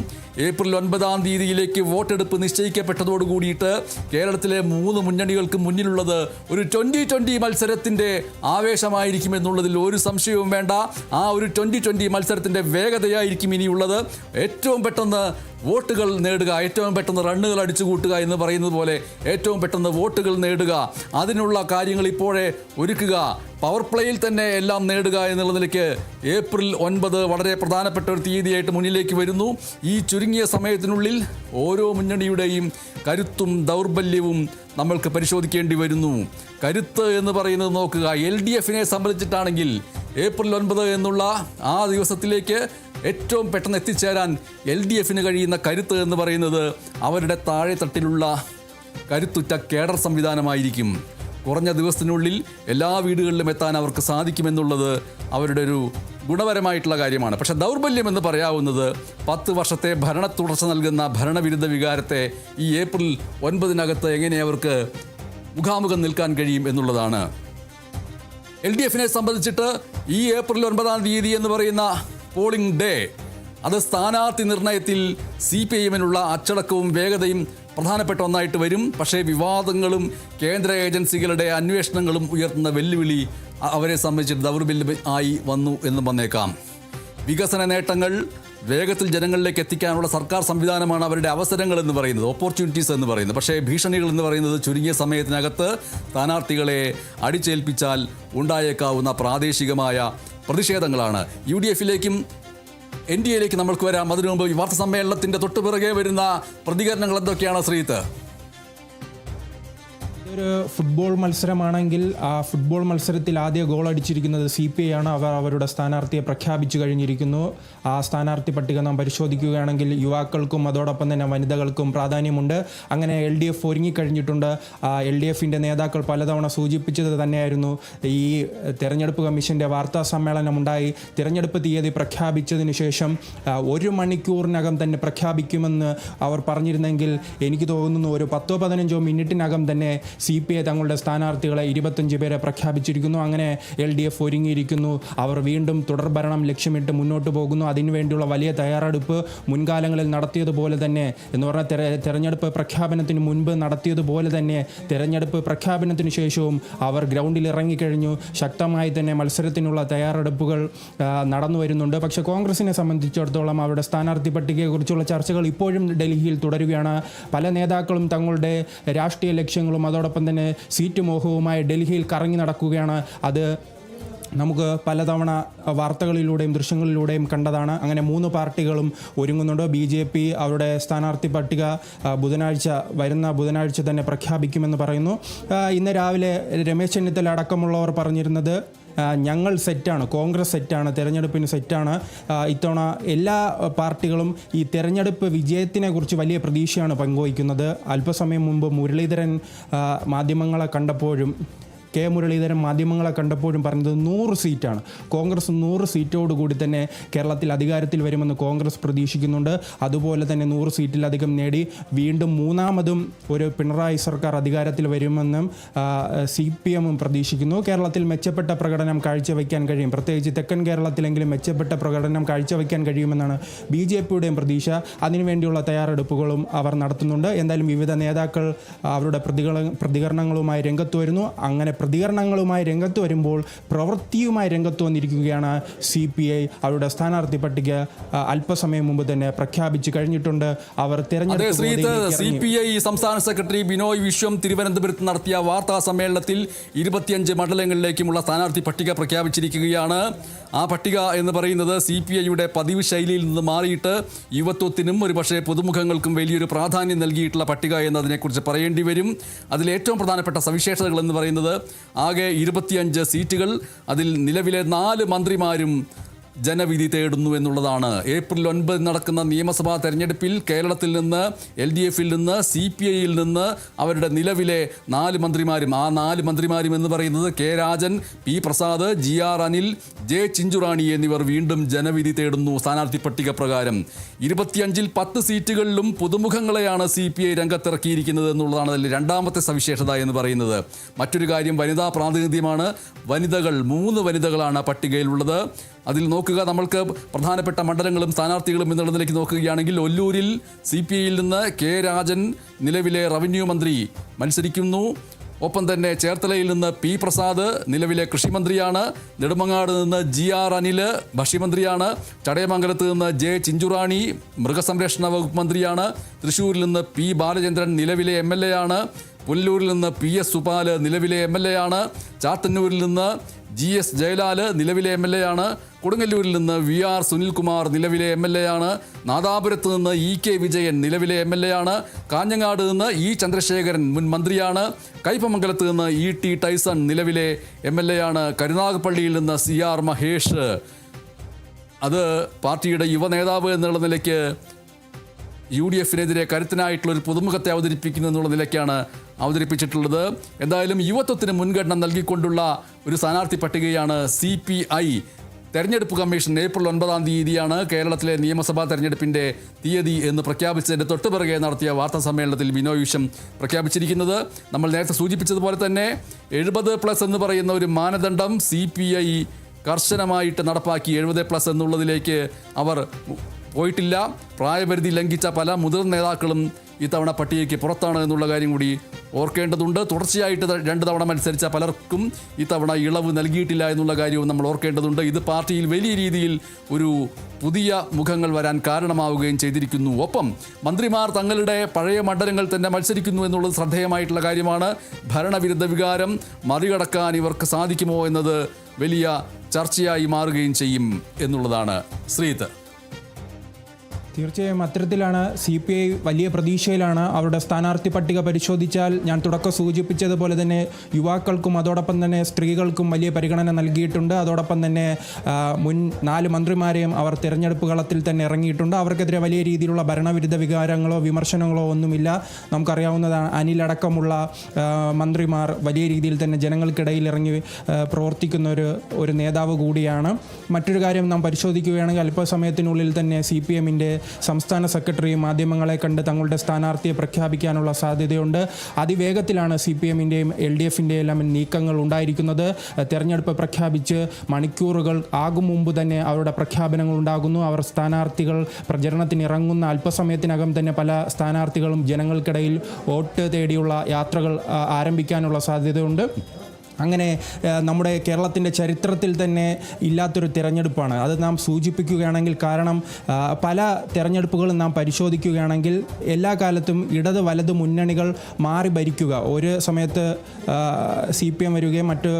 ഏപ്രിൽ 9-ാം തീയതിയിലേക്ക് വോട്ടെടുപ്പ് നിശ്ചയിക്കപ്പെട്ടതോട് കൂടിയിട്ട് കേരളത്തിലെ 3 മുന്നണികൾക്ക് മുന്നിലുള്ളത് ഒരു 2020 മത്സരത്തിൻ്റെ ആവേശമായിരിക്കുമെന്നുള്ളതിൽ ഒരു സംശയവും വേണ്ട. ആ ഒരു 2020 മത്സരത്തിൻ്റെ വേഗതയായിരിക്കും ഇനിയുള്ളത്. ഏറ്റവും പെട്ടെന്ന് വോട്ടുകൾ നേടുക, ഏറ്റവും പെട്ടെന്ന് റണ്ണുകൾ അടിച്ചുകൂട്ടുക എന്ന് പറയുന്നത് പോലെ ഏറ്റവും പെട്ടെന്ന് വോട്ടുകൾ നേടുക, അതിനുള്ള കാര്യങ്ങൾ ഇപ്പോഴേ ഒരുക്കുക, പവർ പ്ലേയിൽ തന്നെ എല്ലാം നേടുക എന്നുള്ള നിലയ്ക്ക് ഏപ്രിൽ 9 വളരെ പ്രധാനപ്പെട്ട ഒരു തീയതിയായിട്ട് മുന്നിലേക്ക് വരുന്നു. ഈ ചുരുങ്ങിയ സമയത്തിനുള്ളിൽ ഓരോ മുന്നണിയുടെയും കരുത്തും ദൗർബല്യവും നമ്മൾക്ക് പരിശോധിക്കേണ്ടി വരുന്നു. കരുത്ത് എന്ന് പറയുന്നത് നോക്കുക, LDFനെ സംബന്ധിച്ചിട്ടാണെങ്കിൽ ഏപ്രിൽ 9 എന്നുള്ള ആ ദിവസത്തിലേക്ക് ഏറ്റവും പെട്ടെന്ന് എത്തിച്ചേരാൻ LDFന് കഴിയുന്ന കരുത്ത് എന്ന് പറയുന്നത് അവരുടെ താഴെത്തട്ടിലുള്ള കരുത്തുറ്റ കേഡർ സംവിധാനമായിരിക്കും. കുറഞ്ഞ ദിവസത്തിനുള്ളിൽ എല്ലാ വീടുകളിലും എത്താൻ അവർക്ക് സാധിക്കുമെന്നുള്ളത് അവരുടെ ഒരു ഗുണപരമായിട്ടുള്ള കാര്യമാണ്. പക്ഷേ ദൗർബല്യം എന്ന് പറയാവുന്നത് 10 വർഷത്തെ ഭരണ തുടർച്ച നൽകുന്ന ഭരണവിരുദ്ധ വികാരത്തെ ഈ ഏപ്രിൽ 9-നകത്ത് എങ്ങനെ അവർക്ക് മുഖാമുഖം നിൽക്കാൻ കഴിയും എന്നുള്ളതാണ്. LDFനെ സംബന്ധിച്ചിട്ട് ഈ ഏപ്രിൽ 9-ാം തീയതി എന്ന് പറയുന്ന പോളിംഗ് ഡേ, അത് സ്ഥാനാർത്ഥി നിർണയത്തിൽ CPIMനുള്ള അച്ചടക്കവും വേഗതയും പ്രധാനപ്പെട്ട ഒന്നായിട്ട് വരും. പക്ഷേ വിവാദങ്ങളും കേന്ദ്ര ഏജൻസികളുടെ അന്വേഷണങ്ങളും ഉയർത്തുന്ന വെല്ലുവിളി അവരെ സംബന്ധിച്ചിട്ട് ദൗർബല്യം ആയി വന്നു എന്ന് വന്നേക്കാം. വികസന നേട്ടങ്ങൾ വേഗത്തിൽ ജനങ്ങളിലേക്ക് എത്തിക്കാനുള്ള സർക്കാർ സംവിധാനമാണ് അവരുടെ അവസരങ്ങൾ എന്ന് പറയുന്നത്, ഓപ്പർച്യൂണിറ്റീസ് എന്ന് പറയുന്നത്. പക്ഷേ ഭീഷണികൾ എന്ന് പറയുന്നത് ചുരുങ്ങിയ സമയത്തിനകത്ത് സ്ഥാനാർത്ഥികളെ അടിച്ചേൽപ്പിച്ചാൽ ഉണ്ടായേക്കാവുന്ന പ്രാദേശികമായ പ്രതിഷേധങ്ങളാണ്. UDFലേക്കും NDAയിലേക്കും നമ്മൾക്ക് വരാം. അതിനു മുമ്പ് ഈ വാർത്താ സമ്മേളനത്തിൻ്റെ തൊട്ടുപിറകെ വരുന്ന പ്രതികരണങ്ങൾ എന്തൊക്കെയാണ് ശ്രീത്ത്? ഒരു ഫുട്ബോൾ മത്സരമാണെങ്കിൽ ആ ഫുട്ബോൾ മത്സരത്തിൽ ആദ്യ ഗോൾ അടിച്ചിരിക്കുന്നത് CPI ആണ്. അവർ അവരുടെ സ്ഥാനാർത്ഥിയെ പ്രഖ്യാപിച്ചു കഴിഞ്ഞിരിക്കുന്നു. ആ സ്ഥാനാർത്ഥി പട്ടിക നാം പരിശോധിക്കുകയാണെങ്കിൽ യുവാക്കൾക്കും അതോടൊപ്പം തന്നെ വനിതകൾക്കും പ്രാധാന്യമുണ്ട്. അങ്ങനെ LDF ഒരുങ്ങിക്കഴിഞ്ഞിട്ടുണ്ട്. LDFൻ്റെ നേതാക്കൾ പലതവണ സൂചിപ്പിച്ചത് തന്നെയായിരുന്നു, ഈ തെരഞ്ഞെടുപ്പ് കമ്മീഷൻ്റെ വാർത്താ സമ്മേളനമുണ്ടായി തിരഞ്ഞെടുപ്പ് തീയതി പ്രഖ്യാപിച്ചതിന് ശേഷം 1 മണിക്കൂറിനകം തന്നെ പ്രഖ്യാപിക്കുമെന്ന് അവർ പറഞ്ഞിരുന്നെങ്കിൽ എനിക്ക് തോന്നുന്നു ഒരു 10-15 മിനിറ്റിനകം തന്നെ CPI തങ്ങളുടെ സ്ഥാനാർത്ഥികളെ 25 പേരെ പ്രഖ്യാപിച്ചിരിക്കുന്നു. അങ്ങനെ LDF ഒരുങ്ങിയിരിക്കുന്നു. അവർ വീണ്ടും തുടർഭരണം ലക്ഷ്യമിട്ട് മുന്നോട്ട് പോകുന്നു. അതിനുവേണ്ടിയുള്ള വലിയ തയ്യാറെടുപ്പ് മുൻകാലങ്ങളിൽ നടത്തിയതുപോലെ തന്നെ, എന്ന് പറഞ്ഞാൽ തെരഞ്ഞെടുപ്പ് പ്രഖ്യാപനത്തിന് മുൻപ് നടത്തിയതുപോലെ തന്നെ തെരഞ്ഞെടുപ്പ് പ്രഖ്യാപനത്തിന് ശേഷവും അവർ ഗ്രൗണ്ടിൽ ഇറങ്ങിക്കഴിഞ്ഞു. ശക്തമായി തന്നെ മത്സരത്തിനുള്ള തയ്യാറെടുപ്പുകൾ നടന്നു വരുന്നുണ്ട്. പക്ഷേ കോൺഗ്രസിനെ സംബന്ധിച്ചിടത്തോളം അവരുടെ സ്ഥാനാർത്ഥി പട്ടികയെക്കുറിച്ചുള്ള ചർച്ചകൾ ഇപ്പോഴും ഡൽഹിയിൽ തുടരുകയാണ്. പല നേതാക്കളും തങ്ങളുടെ രാഷ്ട്രീയ ലക്ഷ്യങ്ങളും അതോടൊപ്പം തന്നെ സീറ്റ് മോഹവുമായി ഡൽഹിയിൽ കറങ്ങി നടക്കുകയാണ്. അത് നമുക്ക് പലതവണ വാർത്തകളിലൂടെയും ദൃശ്യങ്ങളിലൂടെയും കണ്ടതാണ്. അങ്ങനെ 3 പാർട്ടികളും ഒരുങ്ങുന്നുണ്ട്. BJP അവരുടെ സ്ഥാനാർത്ഥി പട്ടിക വരുന്ന ബുധനാഴ്ച തന്നെ പ്രഖ്യാപിക്കുമെന്ന് പറയുന്നു. ഇന്ന് രാവിലെ രമേശ് ചെന്നിത്തല അടക്കമുള്ളവർ പറഞ്ഞിരുന്നത് ഞങ്ങൾ സെറ്റാണ്, കോൺഗ്രസ് സെറ്റാണ്, തെരഞ്ഞെടുപ്പിന് സെറ്റാണ്. ഇത്തവണ എല്ലാ പാർട്ടികളും ഈ തെരഞ്ഞെടുപ്പ് വിജയത്തിനെക്കുറിച്ച് വലിയ പ്രതീക്ഷയാണ് പങ്കുവയ്ക്കുന്നത്. അല്പസമയം മുമ്പ് മുരളീധരൻ മാധ്യമങ്ങളെ കണ്ടപ്പോഴും പറഞ്ഞത് 100 സീറ്റാണ്. കോൺഗ്രസ് 100 സീറ്റോടുകൂടി തന്നെ കേരളത്തിൽ അധികാരത്തിൽ വരുമെന്ന് കോൺഗ്രസ് പ്രതീക്ഷിക്കുന്നുണ്ട്. അതുപോലെ തന്നെ 100 സീറ്റിലധികം നേടി വീണ്ടും മൂന്നാമതും ഒരു പിണറായി സർക്കാർ അധികാരത്തിൽ വരുമെന്നും CPM പ്രതീക്ഷിക്കുന്നു. കേരളത്തിൽ മെച്ചപ്പെട്ട പ്രകടനം കാഴ്ചവെക്കാൻ കഴിയും, പ്രത്യേകിച്ച് തെക്കൻ കേരളത്തിലെങ്കിലും മെച്ചപ്പെട്ട പ്രകടനം കാഴ്ചവെക്കാൻ കഴിയുമെന്നാണ് BJPയുടെയും പ്രതീക്ഷ. അതിനുവേണ്ടിയുള്ള തയ്യാറെടുപ്പുകളും അവർ നടത്തുന്നുണ്ട്. എന്തായാലും വിവിധ നേതാക്കൾ അവരുടെ പ്രതികരണങ്ങളുമായി രംഗത്ത് വരുന്നു. അങ്ങനെ പ്രതികരണങ്ങളുമായി രംഗത്ത് വരുമ്പോൾ പ്രവൃത്തിയുമായി രംഗത്ത് വന്നിരിക്കുകയാണ് CPI. അവരുടെ സ്ഥാനാർത്ഥി പട്ടിക അല്പസമയം മുമ്പ് തന്നെ പ്രഖ്യാപിച്ചു കഴിഞ്ഞിട്ടുണ്ട്. അവർ CPI സംസ്ഥാന സെക്രട്ടറി ബിനോയ് വിശ്വം തിരുവനന്തപുരത്ത് നടത്തിയ വാർത്താ സമ്മേളനത്തിൽ 25 മണ്ഡലങ്ങളിലേക്കുമുള്ള സ്ഥാനാർത്ഥി പട്ടിക പ്രഖ്യാപിച്ചിരിക്കുകയാണ്. ആ പട്ടിക എന്ന് പറയുന്നത് CPIയുടെ പതിവ് ശൈലിയിൽ നിന്ന് മാറിയിട്ട് യുവത്വത്തിനും ഒരുപക്ഷെ പുതുമുഖങ്ങൾക്കും വലിയൊരു പ്രാധാന്യം നൽകിയിട്ടുള്ള പട്ടിക എന്നതിനെക്കുറിച്ച് പറയേണ്ടി വരും. അതിലേറ്റവും പ്രധാനപ്പെട്ട സവിശേഷതകൾ എന്ന് പറയുന്നത് ആകെ 25 സീറ്റുകൾ, അതിൽ നിലവിലെ 4 മന്ത്രിമാരും ജനവിധി തേടുന്നു എന്നുള്ളതാണ്. ഏപ്രിൽ 9 നടക്കുന്ന നിയമസഭാ തെരഞ്ഞെടുപ്പിൽ കേരളത്തിൽ നിന്ന് LDFിൽ നിന്ന് CPIയിൽ നിന്ന് അവരുടെ നിലവിലെ 4 മന്ത്രിമാരും, ആ 4 മന്ത്രിമാരും എന്ന് പറയുന്നത് K Rajan, P Prasad, GR Anil, J Chinchu Rani എന്നിവർ വീണ്ടും ജനവിധി തേടുന്നു സ്ഥാനാർത്ഥി പട്ടിക പ്രകാരം. 25ൽ 10 സീറ്റുകളിലും പുതുമുഖങ്ങളെയാണ് CPI രംഗത്തിറക്കിയിരിക്കുന്നത് എന്നുള്ളതാണ് അതിൽ രണ്ടാമത്തെ സവിശേഷത എന്ന് പറയുന്നത്. മറ്റൊരു കാര്യം വനിതാ പ്രാതിനിധ്യമാണ്. വനിതകൾ 3 വനിതകളാണ് പട്ടികയിലുള്ളത്. അതിൽ നോക്കുക, നമ്മൾക്ക് പ്രധാനപ്പെട്ട മണ്ഡലങ്ങളും സ്ഥാനാർത്ഥികളും എന്നുള്ള നിലയ്ക്ക് നോക്കുകയാണെങ്കിൽ ഒല്ലൂരിൽ CPIയിൽ നിന്ന് K രാജൻ നിലവിലെ റവന്യൂ മന്ത്രി മത്സരിക്കുന്നു. ഒപ്പം തന്നെ ചേർത്തലയിൽ നിന്ന് P പ്രസാദ് നിലവിലെ കൃഷിമന്ത്രിയാണ്. നെടുമങ്ങാട് നിന്ന് GR അനിൽ ഭക്ഷ്യമന്ത്രിയാണ്. ചടയമംഗലത്ത് നിന്ന് J ചിഞ്ചുറാണി മൃഗസംരക്ഷണ വകുപ്പ് മന്ത്രിയാണ്. തൃശ്ശൂരിൽ നിന്ന് P ബാലചന്ദ്രൻ നിലവിലെ MLA ആണ്. പുനലൂരിൽ നിന്ന് PS സുപാല് നിലവിലെ MLA ആണ്. ചാത്തന്നൂരിൽ നിന്ന് GS ജയലാല് നിലവിലെ MLA ആണ്. കൊടുങ്ങല്ലൂരിൽ നിന്ന് VR സുനിൽകുമാർ നിലവിലെ MLA ആണ്. നാദാപുരത്ത് നിന്ന് EK വിജയൻ നിലവിലെ MLA ആണ്. കാഞ്ഞങ്ങാട് നിന്ന് E ചന്ദ്രശേഖരൻ മുൻ മന്ത്രിയാണ്. കയ്പമംഗലത്ത് നിന്ന് ET ടൈസൺ നിലവിലെ MLA ആണ്. കരുനാഗപ്പള്ളിയിൽ നിന്ന് CR മഹേഷ്, അത് പാർട്ടിയുടെ യുവ നേതാവ് എന്നുള്ള നിലയ്ക്ക് UDFിനെതിരെ കരുത്തനായിട്ടുള്ളൊരു പുതുമുഖത്തെ അവതരിപ്പിക്കുന്നു എന്നുള്ള നിലയ്ക്കാണ് അവതരിപ്പിച്ചിട്ടുള്ളത്. എന്തായാലും യുവത്വത്തിന് മുൻഗണന നൽകിക്കൊണ്ടുള്ള ഒരു സ്ഥാനാർത്ഥി പട്ടികയാണ് CPI. തെരഞ്ഞെടുപ്പ് കമ്മീഷൻ ഏപ്രിൽ 9 തീയതിയാണ് കേരളത്തിലെ നിയമസഭാ തെരഞ്ഞെടുപ്പിൻ്റെ തീയതി എന്ന് പ്രഖ്യാപിച്ചതിൻ്റെ തൊട്ടുപിറകെ നടത്തിയ വാർത്താ സമ്മേളനത്തിൽ ബിനോയ് വിശ്വം പ്രഖ്യാപിച്ചിരിക്കുന്നത്. നമ്മൾ നേരത്തെ സൂചിപ്പിച്ചതുപോലെ തന്നെ 70+ എന്ന് പറയുന്ന ഒരു മാനദണ്ഡം CPI കർശനമായിട്ട് നടപ്പാക്കി. 70+ എന്നുള്ളതിലേക്ക് അവർ പോയിട്ടില്ല. പ്രായപരിധി ലംഘിച്ച പല മുതിർന്ന നേതാക്കളും ഇത്തവണ പട്ടികയ്ക്ക് പുറത്താണ് എന്നുള്ള കാര്യം കൂടി ഓർക്കേണ്ടതുണ്ട്. തുടർച്ചയായിട്ട് 2 തവണ മത്സരിച്ച പലർക്കും ഇത്തവണ ഇളവ് നൽകിയിട്ടില്ല എന്നുള്ള കാര്യവും നമ്മൾ ഓർക്കേണ്ടതുണ്ട്. ഇത് പാർട്ടിയിൽ വലിയ രീതിയിൽ ഒരു പുതിയ മുഖങ്ങൾ വരാൻ കാരണമാവുകയും ചെയ്തിരിക്കുന്നു. ഒപ്പം മന്ത്രിമാർ തങ്ങളുടെ പഴയ മണ്ഡലങ്ങൾ തന്നെ മത്സരിക്കുന്നു എന്നുള്ളത് ശ്രദ്ധേയമായിട്ടുള്ള കാര്യമാണ്. ഭരണവിരുദ്ധ വികാരം മറികടക്കാൻ ഇവർക്ക് സാധിക്കുമോ എന്നത് വലിയ ചർച്ചയായി മാറുകയും ചെയ്യും എന്നുള്ളതാണ്. ശ്രീത്, തീർച്ചയായും അത്തരത്തിലാണ്. CPI വലിയ പ്രതീക്ഷയിലാണ്. അവരുടെ സ്ഥാനാർത്ഥി പട്ടിക പരിശോധിച്ചാൽ ഞാൻ തുടക്കം സൂചിപ്പിച്ചതുപോലെ തന്നെ യുവാക്കൾക്കും അതോടൊപ്പം തന്നെ സ്ത്രീകൾക്കും വലിയ പരിഗണന നൽകിയിട്ടുണ്ട്. അതോടൊപ്പം തന്നെ മുൻ 4 മന്ത്രിമാരെയും അവർ തിരഞ്ഞെടുപ്പ് കളത്തിൽ തന്നെ ഇറങ്ങിയിട്ടുണ്ട്. അവർക്കെതിരെ വലിയ രീതിയിലുള്ള ഭരണവിരുദ്ധ വികാരങ്ങളോ വിമർശനങ്ങളോ ഒന്നുമില്ല. നമുക്കറിയാവുന്നതാണ്, അനിലടക്കമുള്ള മന്ത്രിമാർ വലിയ രീതിയിൽ തന്നെ ജനങ്ങൾക്കിടയിൽ ഇറങ്ങി പ്രവർത്തിക്കുന്ന ഒരു നേതാവ് കൂടിയാണ്. മറ്റൊരു കാര്യം നാം പരിശോധിക്കുകയാണെങ്കിൽ അല്പസമയത്തിനുള്ളിൽ തന്നെ CPMൻ്റെ സംസ്ഥാന സെക്രട്ടറി മാധ്യമങ്ങളെ കണ്ട് തങ്ങളുടെ സ്ഥാനാർത്ഥിയെ പ്രഖ്യാപിക്കാനുള്ള സാധ്യതയുണ്ട്. അതിവേഗത്തിലാണ് CPMൻ്റെയും LDFിൻ്റെയും എല്ലാം നീക്കങ്ങൾ ഉണ്ടായിരിക്കുന്നത്. തെരഞ്ഞെടുപ്പ് പ്രഖ്യാപിച്ച് മണിക്കൂറുകൾ ആകും മുമ്പ് തന്നെ അവരുടെ പ്രഖ്യാപനങ്ങൾ ഉണ്ടാകുന്നു. അവർ സ്ഥാനാർത്ഥികൾ പ്രചരണത്തിന് ഇറങ്ങുന്ന അല്പസമയത്തിനകം തന്നെ പല സ്ഥാനാർത്ഥികളും ജനങ്ങൾക്കിടയിൽ വോട്ട് തേടിയുള്ള യാത്രകൾ ആരംഭിക്കാനുള്ള സാധ്യതയുണ്ട്. അങ്ങനെ നമ്മുടെ കേരളത്തിൻ്റെ ചരിത്രത്തിൽ തന്നെ ഇല്ലാത്തൊരു തിരഞ്ഞെടുപ്പാണ്. അത് നാം സൂചിപ്പിക്കുകയാണെങ്കിൽ, കാരണം പല തിരഞ്ഞെടുപ്പുകളും നാം പരിശോധിക്കുകയാണെങ്കിൽ എല്ലാ കാലത്തും ഇടത് വലത് മുന്നണികൾ മാറി ഭരിക്കുക, ഒരു സമയത്ത് CPM വരികയും മറ്റു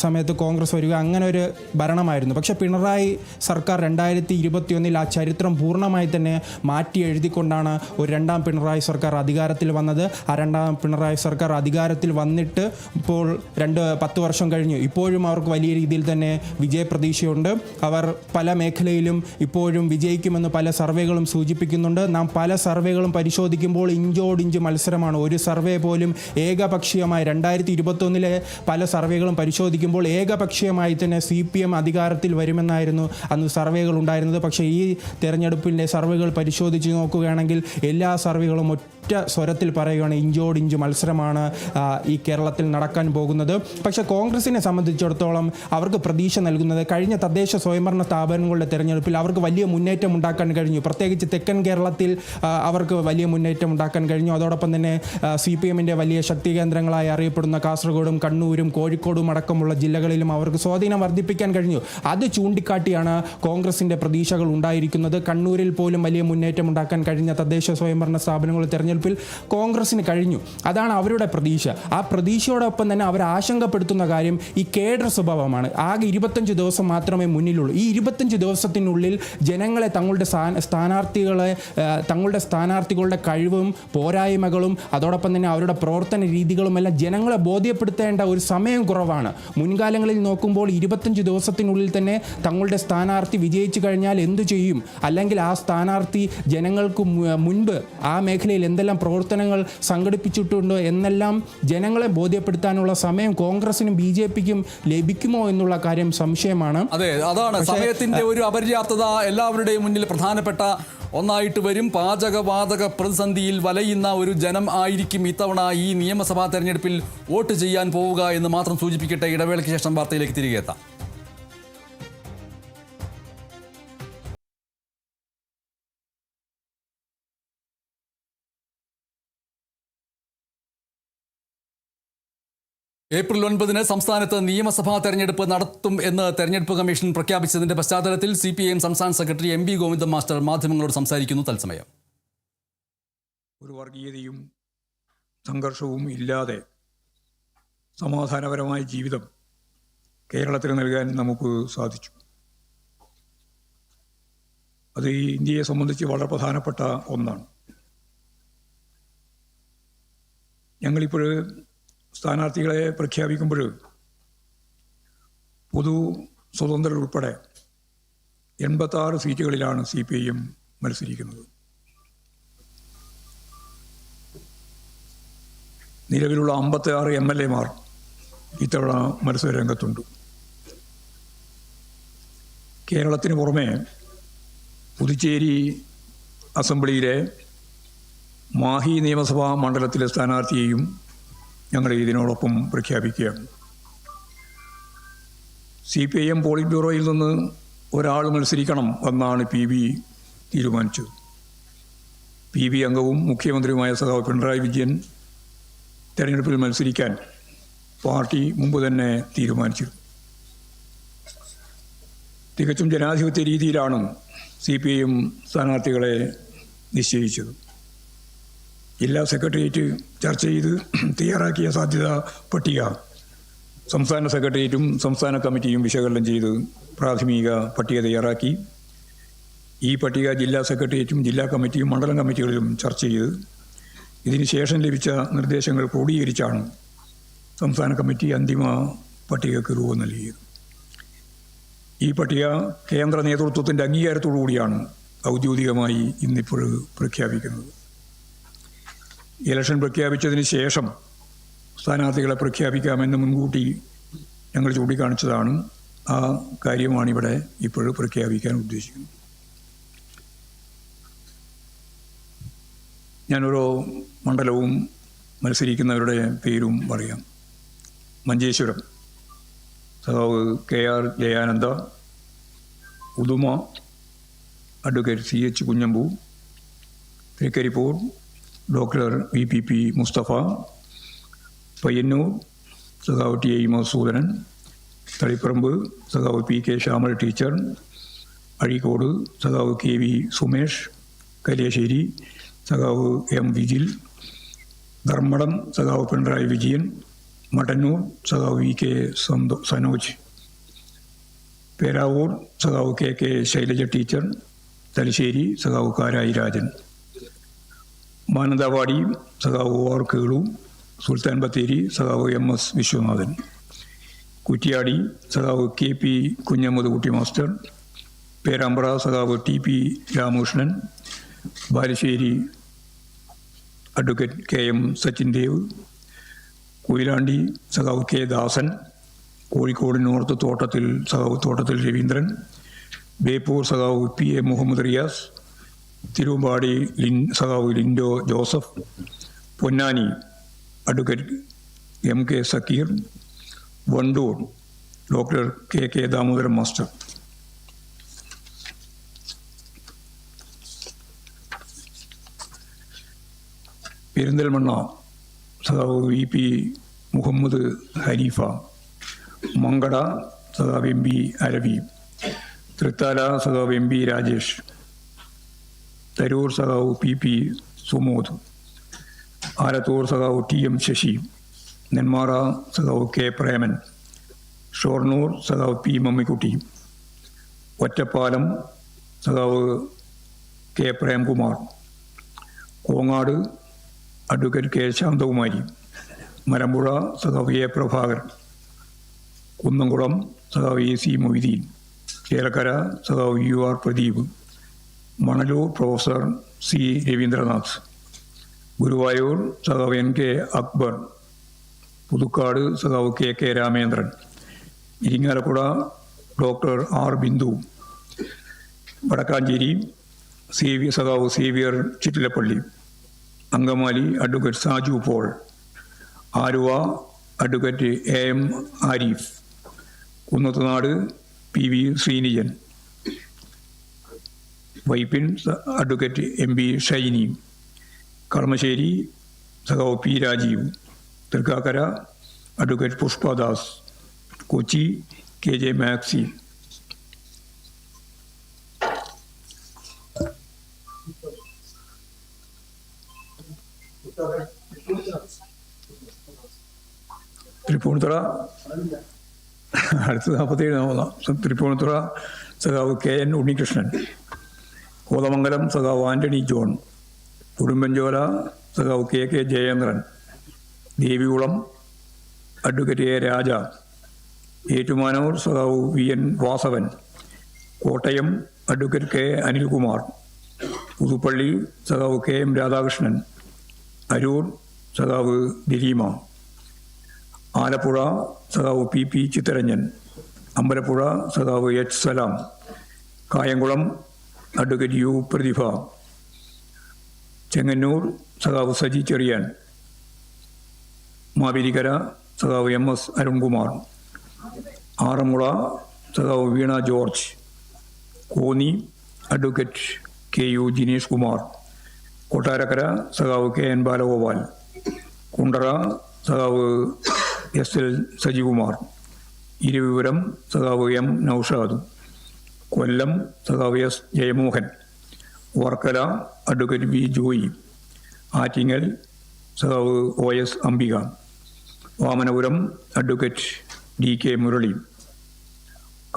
സമയത്ത് കോൺഗ്രസ് വരിക, അങ്ങനെ ഒരു ഭരണമായിരുന്നു. പക്ഷേ പിണറായി സർക്കാർ 2021 ആ ചരിത്രം പൂർണ്ണമായി തന്നെ മാറ്റി എഴുതിക്കൊണ്ടാണ് ഒരു രണ്ടാം പിണറായി സർക്കാർ അധികാരത്തിൽ വന്നത്. ആ രണ്ടാം പിണറായി സർക്കാർ അധികാരത്തിൽ വന്നിട്ട് ഇപ്പോൾ 10 വർഷം കഴിഞ്ഞു. ഇപ്പോഴും അവർക്ക് വലിയ രീതിയിൽ തന്നെ വിജയപ്രതീക്ഷയുണ്ട്. അവർ പല മേഖലയിലും ഇപ്പോഴും വിജയിക്കുമെന്ന് പല സർവേകളും സൂചിപ്പിക്കുന്നുണ്ട്. നാം പല സർവേകളും പരിശോധിക്കുമ്പോൾ ഇഞ്ചോടിഞ്ച് മത്സരമാണ്. ഒരു സർവേ പോലും ഏകപക്ഷീയമായി 2021 പല സർവേകളും പരിശോധിക്കുമ്പോൾ ഏകപക്ഷീയമായി തന്നെ CPM അധികാരത്തിൽ വരുമെന്നായിരുന്നു അന്ന് സർവേകൾ ഉണ്ടായിരുന്നത്. പക്ഷേ ഈ തെരഞ്ഞെടുപ്പിൻ്റെ സർവേകൾ പരിശോധിച്ച് നോക്കുകയാണെങ്കിൽ എല്ലാ സർവേകളും ഒറ്റ സ്വരത്തിൽ പറയുകയാണ്, ഇഞ്ചോടിഞ്ച് മത്സരമാണ് ഈ കേരളത്തിൽ നടക്കാൻ പോകുന്നത്. പക്ഷേ കോൺഗ്രസിനെ സംബന്ധിച്ചിടത്തോളം അവർക്ക് പ്രതീക്ഷ നൽകുന്നത് കഴിഞ്ഞ തദ്ദേശ സ്വയംഭരണ സ്ഥാപനങ്ങളുടെ തെരഞ്ഞെടുപ്പിൽ അവർക്ക് വലിയ മുന്നേറ്റം ഉണ്ടാക്കാൻ കഴിഞ്ഞു. പ്രത്യേകിച്ച് തെക്കൻ കേരളത്തിൽ അവർക്ക് വലിയ മുന്നേറ്റം ഉണ്ടാക്കാൻ കഴിഞ്ഞു. അതോടൊപ്പം തന്നെ CPMൻ്റെ വലിയ ശക്തി കേന്ദ്രങ്ങളായി അറിയപ്പെടുന്ന കാസർഗോഡും കണ്ണൂരും കോഴിക്കോടും അടക്കമുള്ള ജില്ലകളിലും അവർക്ക് സ്വാധീനം വർദ്ധിപ്പിക്കാൻ കഴിഞ്ഞു. അത് ചൂണ്ടിക്കാട്ടിയാണ് കോൺഗ്രസിൻ്റെ പ്രതീക്ഷകൾ ഉണ്ടായിരിക്കുന്നത്. കണ്ണൂരിൽ പോലും വലിയ മുന്നേറ്റം ഉണ്ടാക്കാൻ കഴിഞ്ഞ തദ്ദേശ സ്വയംഭരണ സ്ഥാപനങ്ങളുടെ തെരഞ്ഞെടുപ്പിൽ കോൺഗ്രസിന് കഴിഞ്ഞു. അതാണ് അവരുടെ പ്രതീക്ഷ. ആ പ്രതീക്ഷയോടൊപ്പം തന്നെ അവർ ആശങ്കപ്പെടുത്തുന്ന കാര്യം ഈ കേഡർ സ്വഭാവമാണ്. ആകെ 25 ദിവസം മാത്രമേ മുന്നിലുള്ളൂ. ഈ 25 ദിവസത്തിനുള്ളിൽ ജനങ്ങളെ തങ്ങളുടെ സ്ഥാനാർത്ഥികളുടെ കഴിവും പോരായ്മകളും അതോടൊപ്പം തന്നെ അവരുടെ പ്രവർത്തന രീതികളുമെല്ലാം ജനങ്ങളെ ബോധ്യപ്പെടുത്തേണ്ട ഒരു സമയം കുറവാണ്. മുൻകാലങ്ങളിൽ നോക്കുമ്പോൾ 25 ദിവസത്തിനുള്ളിൽ തന്നെ തങ്ങളുടെ സ്ഥാനാർത്ഥി വിജയിച്ചു കഴിഞ്ഞാൽ എന്തു ചെയ്യും, അല്ലെങ്കിൽ ആ സ്ഥാനാർത്ഥി ജനങ്ങൾക്ക് മുൻപ് ആ മേഖലയിൽ എന്തെല്ലാം പ്രവർത്തനങ്ങൾ സംഘടിപ്പിച്ചിട്ടുണ്ടോ എന്നെല്ലാം ജനങ്ങളെ ബോധ്യപ്പെടുത്താനുള്ള സമയം കോൺഗ്രസിനും BJPക്കും ലഭിക്കുമോ എന്നുള്ള കാര്യം സംശയമാണ്. അതെ, അതാണ് സമയത്തിന്റെ ഒരു അപര്യാപ്തത എല്ലാവരുടെയും മുന്നിൽ പ്രധാനപ്പെട്ട ഒന്നായിട്ട് വരും. പാചകവാതക പ്രതിസന്ധിയിൽ വലയുന്ന ഒരു ജനം ആയിരിക്കും ഇത്തവണ ഈ നിയമസഭാ തെരഞ്ഞെടുപ്പിൽ വോട്ട് ചെയ്യാൻ പോവുക എന്ന് മാത്രം സൂചിപ്പിക്കട്ടെ. ഇടവേളയ്ക്ക് ശേഷം വാർത്തയിലേക്ക് തിരികെ എത്താം. ഏപ്രിൽ 9 സംസ്ഥാനത്ത് നിയമസഭാ തെരഞ്ഞെടുപ്പ് നടത്തും എന്ന് തെരഞ്ഞെടുപ്പ് കമ്മീഷൻ പ്രഖ്യാപിച്ചതിന്റെ പശ്ചാത്തലത്തിൽ CPIM സംസ്ഥാന സെക്രട്ടറി MB ഗോവിന്ദൻ മാസ്റ്റർ മാധ്യമങ്ങളോട് സംസാരിക്കുന്നു. തത്സമയം. ഒരു വർഗീയതയും സംഘർഷവും ഇല്ലാതെ സമാധാനപരമായ ജീവിതം കേരളത്തിന് നൽകാൻ നമുക്ക് സാധിച്ചു. അത് ഇന്ത്യയെ സംബന്ധിച്ച് വളരെ പ്രധാനപ്പെട്ട ഒന്നാണ്. ഞങ്ങളിപ്പോൾ സ്ഥാനാർത്ഥികളെ പ്രഖ്യാപിക്കുമ്പോൾ പൊതു സ്വതന്ത്രർ ഉൾപ്പെടെ 86 സീറ്റുകളിലാണ് CPIM മത്സരിക്കുന്നത്. നിലവിലുള്ള 56 MLA-മാർ ഇത്തവണ മത്സര രംഗത്തുണ്ട്. കേരളത്തിന് പുറമെ പുതുച്ചേരി അസംബ്ലിയിലെ മാഹി നിയമസഭാ മണ്ഡലത്തിലെ സ്ഥാനാർത്ഥിയെയും ഞങ്ങൾ ഇതിനോടൊപ്പം പ്രഖ്യാപിക്കുകയാണ്. CPIM പോളിറ്റ് ബ്യൂറോയിൽ നിന്ന് ഒരാൾ മത്സരിക്കണം എന്നാണ് PB തീരുമാനിച്ചത്. PB അംഗവും മുഖ്യമന്ത്രിയുമായ സഖാവ് പിണറായി വിജയൻ തെരഞ്ഞെടുപ്പിൽ മത്സരിക്കാൻ പാർട്ടി മുമ്പ് തന്നെ തീരുമാനിച്ചിരുന്നു. തികച്ചും ജനാധിപത്യ രീതിയിലാണ് CPIM സ്ഥാനാർത്ഥികളെ നിശ്ചയിച്ചത്. ജില്ലാ സെക്രട്ടേറിയറ്റ് ചർച്ച ചെയ്ത് തയ്യാറാക്കിയ സാധ്യതാ പട്ടിക സംസ്ഥാന സെക്രട്ടേറിയറ്റും സംസ്ഥാന കമ്മിറ്റിയും വിശകലനം ചെയ്ത് പ്രാഥമിക പട്ടിക തയ്യാറാക്കി. ഈ പട്ടിക ജില്ലാ സെക്രട്ടേറിയറ്റും ജില്ലാ കമ്മിറ്റിയും മണ്ഡലം കമ്മിറ്റികളിലും ചർച്ച ചെയ്ത് ഇതിന് ശേഷം ലഭിച്ച നിർദ്ദേശങ്ങൾ ക്രോഡീകരിച്ചാണ് സംസ്ഥാന കമ്മിറ്റി അന്തിമ പട്ടികയ്ക്ക് രൂപം നൽകിയത്. ഈ പട്ടിക കേന്ദ്ര നേതൃത്വത്തിൻ്റെ അംഗീകാരത്തോടു കൂടിയാണ് ഔദ്യോഗികമായി ഇന്നിപ്പോൾ പ്രഖ്യാപിക്കുന്നത്. ഇലക്ഷൻ പ്രഖ്യാപിച്ചതിന് ശേഷം സ്ഥാനാർത്ഥികളെ പ്രഖ്യാപിക്കാമെന്ന് മുൻകൂട്ടി ഞങ്ങൾ ചൂണ്ടിക്കാണിച്ചതാണ്. ആ കാര്യമാണിവിടെ ഇപ്പോൾ പ്രഖ്യാപിക്കാൻ ഉദ്ദേശിക്കുന്നത്. ഞാനോരോ മണ്ഡലവും മത്സരിക്കുന്നവരുടെ പേരും പറയാം. മഞ്ചേശ്വരം സഖാവ് KR Jayananda, Uduma advocate CH Kunhambu, Trikaripur doctor VPP Mustafa, Payyanur സഖാവ് ടി ഐ മധുസൂദനൻ, തളിപ്പറമ്പ് സഖാവ് P K Shyamal teacher, Azhikode സഖാവ് കെ വി സുമേഷ്, കലിയശ്ശേരി സഖാവ് എം വിജിൽ, ധർമ്മടം സഖാവ് പിണറായി വിജയൻ, മട്ടന്നൂർ സഖാവ് വി കെ സനോജ്, പേരാവൂർ സഖാവ് K K Shailaja teacher, Thalassery സഖാവ് കാരായി രാജൻ, മാനന്തവാടി സഖാവ് ഒ ആർ കേളു, സുൽത്താൻ ബത്തേരി സഖാവ് എം എസ് വിശ്വനാഥൻ, കുറ്റിയാടി സഖാവ് കെ പി കുഞ്ഞമ്മദ് കുട്ടി മാസ്റ്റർ, പേരാമ്പ്ര സഖാവ് T P Ramakrishnan, Balussery advocate K M Sachin Dev, Koyilandy സഖാവ് കെ ദാസൻ, കോഴിക്കോട് നോർത്ത് തോട്ടത്തിൽ സഖാവ് തോട്ടത്തിൽ രവീന്ദ്രൻ, ബേപ്പൂർ സഖാവ് പി എ മുഹമ്മദ് റിയാസ്, തിരുവമ്പാടി സഖാവ് Lindo Joseph, Ponnani advocate M K Sakeer, Wandoor doctor K K Damodaran master. Perinthalmanna സഖാവ് വി പി മുഹമ്മദ് ഹനീഫ, മങ്കട സഖാവ് എം ബി അരവി, തൃത്താല സഖാവ് എം ബി രാജേഷ്, തരൂർ സഖാവ് പി പി സുമോദ്, ആലത്തൂർ സഖാവ് ടി എം ശശി, നെന്മാറ സഖാവ് കെ പ്രേമൻ, ഷൊർണൂർ സഖാവ് പി മമ്മിക്കുട്ടി, ഒറ്റപ്പാലം സഖാവ് K Premkumar, Kongad advocate K Shanthakumari, Malampuzha സഖാവ് എ പ്രഭാകർ, കുന്നംകുളം സഖാവ് എ സി മൊയ്തീൻ, ചേലക്കര സഖാവ് U R Pradeep, Manalur professor C Raveendranath, Guruvayur സഖാവ് എൻ കെ അക്ബർ, പുതുക്കാട് സഖാവ് K K Ramendran, Irinjalakuda doctor R Bindu, Wadakkanchery സഖാവ് Xavier Chittilappally, Angamaly advocate Saju Paul, Aluva advocate A M Arif, Kunnathunad P V Sreenijan, Vypin advocate M B Shiny, Kalamassery സഖാവ് P Rajeev, Thrikkakara advocate Pushpadas, Kochi K J Maxi. Thrippunithura അടുത്ത 47 തൃപ്പൂണിത്തുറ സഖാവ് K N Unnikrishnan, Kothamangalam സഖാവ് ആന്റണി ജോൺ, ഉടുമ്പൻചോല സഖാവ് K K Jayendran, Devikulam advocate A Raja, Ettumanoor സഖാവ് V N Vasavan, Kottayam advocate K Anilkumar, Puthuppally സഖാവ് K M Radhakrishnan, Aroor സഖാവ് ദിലീമ, ആലപ്പുഴ സഖാവ് പി പി ചിത്തരഞ്ജൻ, അമ്പലപ്പുഴ സഖാവ് എച്ച് സലാം, കായംകുളം അഡ്വക്കേറ്റ് യു പ്രതിഭ, ചെങ്ങന്നൂർ സഖാവ് സജി ചെറിയാൻ, മാവേലിക്കര സഖാവ് എം എസ് അരുൺകുമാർ, ആറന്മുള സഖാവ് Veena George, Konni advocate K U Jinesh Kumar, Kottarakkara സഖാവ് കെ എൻ ബാലഗോപാൽ, കുണ്ടറ സഖാവ് എസ് എൽ സജികുമാർ, ഇരുവിപുരം സഖാവ് എം നൌഷാദ്, കൊല്ലം സഖാവ് S Jayamohan, Varkala advocate V Joy, Attingal സഖാവ് O S Ambika, Vamanapuram advocate D K Murali,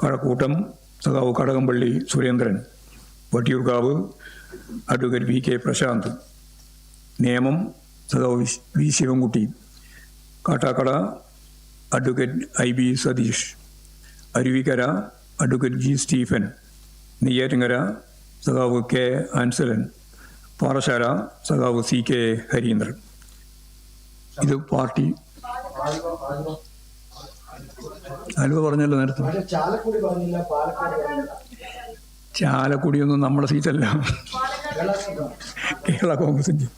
Kazhakkoottam സഖാവ് Kadakampally Surendran, Vattiyoorkavu advocate V K Prasanth, Nemom സഖാവ് V Sivankutty, Kattakkada advocate I B Sathish, Aruvikkara advocate G Stephen, Neyyattinkara സഖാവ് കെ ആൻസലൻ, പാറശാല സഖാവ് സി കെ ഹരീന്ദ്രൻ. ഇത് പാർട്ടി ആലുവ പറഞ്ഞല്ലോ നേരത്തെ. ചാലക്കുടിയൊന്നും നമ്മുടെ സീറ്റല്ല, കേരള കോൺഗ്രസിൻ്റെ.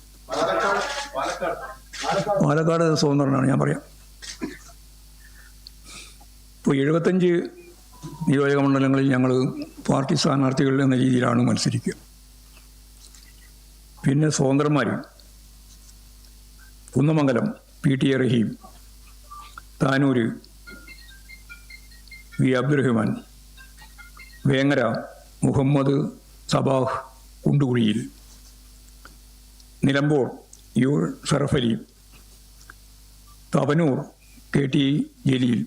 പാലക്കാട് സ്വതന്ത്രനാണ്, ഞാൻ പറയാം. ഇപ്പോൾ 75 നിയോജക മണ്ഡലങ്ങളിൽ ഞങ്ങൾ പാർട്ടി സ്ഥാനാർത്ഥികൾ എന്ന രീതിയിലാണ് മത്സരിക്കുക. പിന്നെ സ്വതന്ത്രന്മാർ Kunnamangalam P T A Rahim, Tanur V Abdurahman, Vengara Muhammad Sabah Kundukuzhiyil, Nilambur U Sharafali, Thavanur K T Jaleel,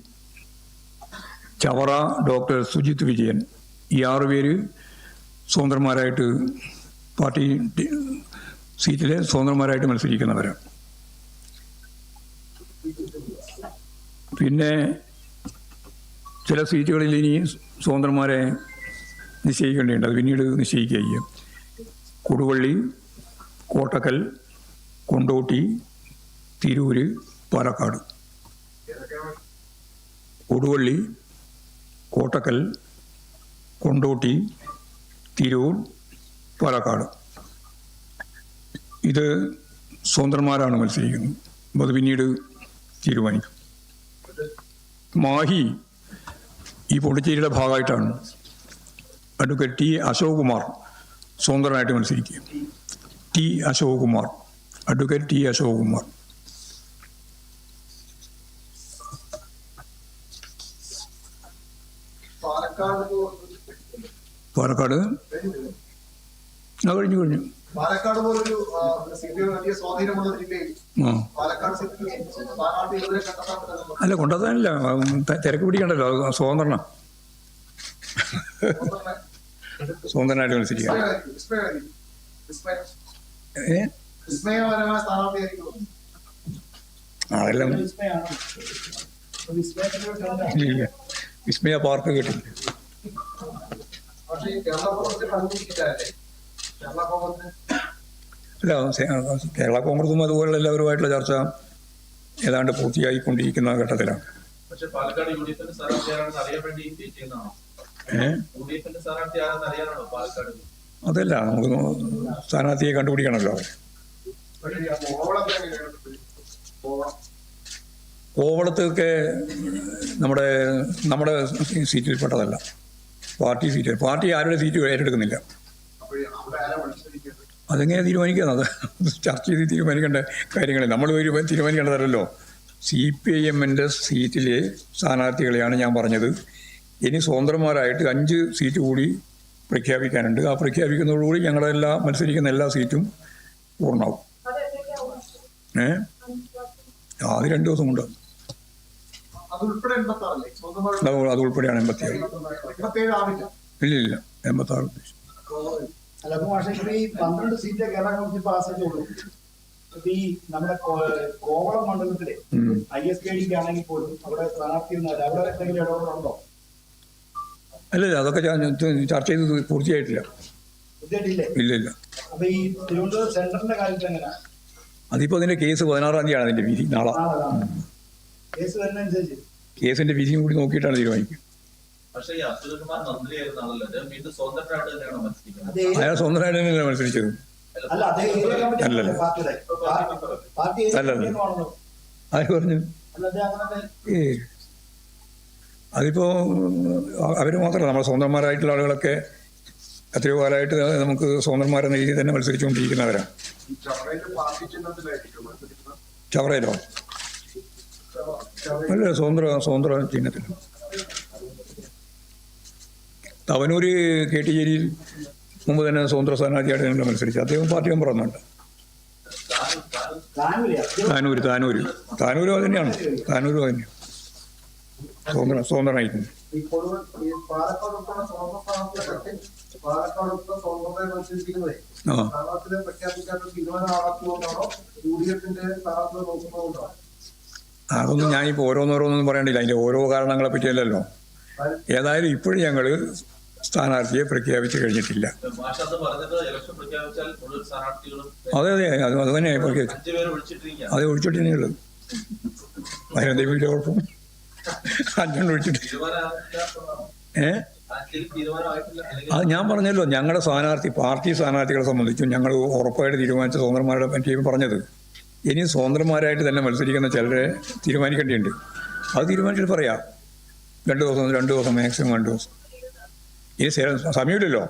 Chavara doctor Sujith Vijayan. ഈ 6 പേര് സ്വതന്ത്രന്മാരായിട്ട് പാർട്ടി സീറ്റിലെ സ്വതന്ത്രന്മാരായിട്ട് മത്സരിക്കുന്നവരാണ്. പിന്നെ ചില സീറ്റുകളിൽ ഇനി സ്വതന്ത്രന്മാരെ നിശ്ചയിക്കേണ്ടതുണ്ട്, അത് പിന്നീട് നിശ്ചയിക്കുക ചെയ്യും. കൊടുവള്ളി, കോട്ടക്കൽ, കൊണ്ടോട്ടി, തിരൂര്, പാലക്കാട്. കൊടുവള്ളി, കോട്ടക്കൽ, കൊണ്ടോട്ടി, തിരൂർ, പാലക്കാട്. ഇത് സ്വതന്ത്രന്മാരാണ് മത്സരിക്കുന്നത്. അപ്പോൾ അത് പിന്നീട് തീരുമാനിക്കും. മാഹി ഈ പോണ്ടിച്ചേരിയുടെ ഭാഗമായിട്ടാണ്. അഡ്വക്കേറ്റ് ടി അശോക് കുമാർ സ്വതന്ത്രനായിട്ട് മത്സരിക്കുക. T Ashok Kumar, advocate T Ashok Kumar. Palakkad കഴിഞ്ഞു പാലക്കാട് പോലൊരു വലിയ സ്വാധീനമുള്ള ജില്ലയിൽ അല്ല, കൊണ്ടുവരാനില്ല, തിരക്ക് പിടിക്കണ്ടല്ലോ, സ്വതന്ത്രനാ, സ്വതന്ത്രനായിട്ട് മത്സരിക്കുക. വിസ്മയപരമായ സ്ഥാനാർത്ഥിയായിരിക്കും. അതെല്ലാം ഇല്ല, വിസ്മയ പാർക്ക് കേട്ടില്ല. പക്ഷേ കേരള കോൺഗ്രസ് കണ്ടുപിടിച്ചിട്ടല്ലേ കേരള കോൺഗ്രസിന് അല്ല, കേരള കോൺഗ്രസും അതുപോലുള്ള എല്ലാവരുമായിട്ടുള്ള ചർച്ച ഏതാണ്ട് പൂർത്തിയായിക്കൊണ്ടിരിക്കുന്ന ഘട്ടത്തിലാണ്. പക്ഷേ പാലക്കാട് യുഡിഎഫിന്റെ സ്ഥാനാർത്ഥിയാണെന്ന് അറിയാൻ വേണ്ടി ചെയ്യുന്നതാണോ? യുഡിഎഫിന്റെ സ്ഥാനാർത്ഥിയാണെന്ന് അറിയാനാണോ പാലക്കാട്? അതല്ല, നമുക്ക് സ്ഥാനാർത്ഥിയെ കണ്ടുപിടിക്കണമല്ലോ. കോവളത്തൊക്കെ നമ്മുടെ സീറ്റിൽപ്പെട്ടതല്ല, പാർട്ടി സീറ്റ്. പാർട്ടി ആരുടെ സീറ്റ് ഏറ്റെടുക്കുന്നില്ല. അതെങ്ങനെ തീരുമാനിക്കുന്നത്? അത് ചർച്ച ചെയ്ത് തീരുമാനിക്കേണ്ട കാര്യങ്ങളെ നമ്മൾ തീരുമാനിക്കേണ്ടതല്ലോ. CPIMന്റെ സീറ്റിലെ സ്ഥാനാർത്ഥികളെയാണ് ഞാൻ പറഞ്ഞത്. ഇനി സ്വതന്ത്രന്മാരായിട്ട് 5 സീറ്റ് കൂടി പ്രഖ്യാപിക്കാനുണ്ട്. ആ പ്രഖ്യാപിക്കുന്നതോടുകൂടി ഞങ്ങളുടെ മത്സരിക്കുന്ന എല്ലാ സീറ്റും പൂർണ്ണമാവും. അത് 2 ദിവസം കൊണ്ട് അത് ഉൾപ്പെടെയാണ് 87. ഇല്ല 86. അല്ല, പക്ഷേ ഈ 12 സീറ്റ് കേരള കോൺഗ്രസ് പാസ്സായിട്ടുള്ളൂ. ഈ നമ്മുടെ കോവളം മണ്ഡലത്തിലെ ISKDക്ക് ആണെങ്കിൽ പോലും അവിടെ സ്ഥാനാർത്ഥി അവിടെ എന്തെങ്കിലും ഇടപെടലുണ്ടോ? അല്ലല്ല, അതൊക്കെ ചർച്ച ചെയ്ത് പൂർത്തിയായിട്ടില്ല. ഇല്ല. അപ്പൊ ഈ തിരുവനന്തപുരം സെന്ററിന്റെ കാര്യത്തിൽ എങ്ങനെയാ? അതിപ്പോ അതിന്റെ കേസ് 16-ാം തീയതിയാണ് അതിന്റെ വിധി. നാളെ കേസ് വരുന്നതനുസരിച്ച് കേസിന്റെ വിധിയും കൂടി നോക്കിയിട്ടാണ് തീരുമാനിക്കുക. അയാൾ സ്വന്തമായിട്ട് തന്നെയല്ല മത്സരിച്ചത്. അല്ലല്ല, ആര് പറഞ്ഞു? അതിപ്പോ അവര് മാത്രമല്ല, നമ്മുടെ സ്വന്തന്മാരായിട്ടുള്ള ആളുകളൊക്കെ എത്രയോ കാലമായിട്ട് നമുക്ക് സ്വതന്ത്രന്മാരെന്ന രീതിയിൽ തന്നെ മത്സരിച്ചുകൊണ്ടിരിക്കുന്നവരാണ്. ചവറയിലോ? അല്ല, സ്വതന്ത്ര ചിഹ്നത്തിൽ. തവനൂര് കെ ടി ജലീൽ മുമ്പ് തന്നെ സ്വതന്ത്ര സ്ഥാനാർത്ഥിയായിട്ട് തന്നെ മത്സരിച്ചു. അദ്ദേഹം പാർട്ടി മെമ്പർ ഒന്നുണ്ട്. താനൂരും അത് തന്നെയാണ്. താനൂരും അത് തന്നെയാണ് സ്വതന്ത്രനായിരുന്നു. അതൊന്നും ഞാനിപ്പോൾ ഓരോന്നോരോന്നൊന്നും പറയണ്ടില്ല. അതിന്റെ ഓരോ കാരണങ്ങളെ പറ്റിയല്ലോ. ഏതായാലും ഇപ്പോഴും ഞങ്ങള് സ്ഥാനാർത്ഥിയെ പ്രഖ്യാപിച്ചു കഴിഞ്ഞിട്ടില്ല. അതെ, അത് തന്നെ പ്രഖ്യാപിച്ചു. അത് ഒഴിച്ചിട്ടുള്ളത് അതിനെന്തെങ്കിലും കുഴപ്പം? 5 ഒഴിച്ചിട്ട് അത് ഞാൻ പറഞ്ഞല്ലോ. ഞങ്ങളുടെ പാർട്ടി സ്ഥാനാർത്ഥികളെ സംബന്ധിച്ചും ഞങ്ങൾ ഉറപ്പായിട്ട് തീരുമാനിച്ച സ്വതന്ത്രന്മാരുടെ പറ്റി പറഞ്ഞത്. ഇനി സ്വതന്ത്രന്മാരായിട്ട് തന്നെ മത്സരിക്കുന്ന ചിലരെ തീരുമാനിക്കേണ്ടിയുണ്ട്. അത് തീരുമാനിച്ചിട്ട് പറയാം. 2 ദിവസം മാക്സിമം 2 ദിവസം. ഇനി സമയമില്ലല്ലോ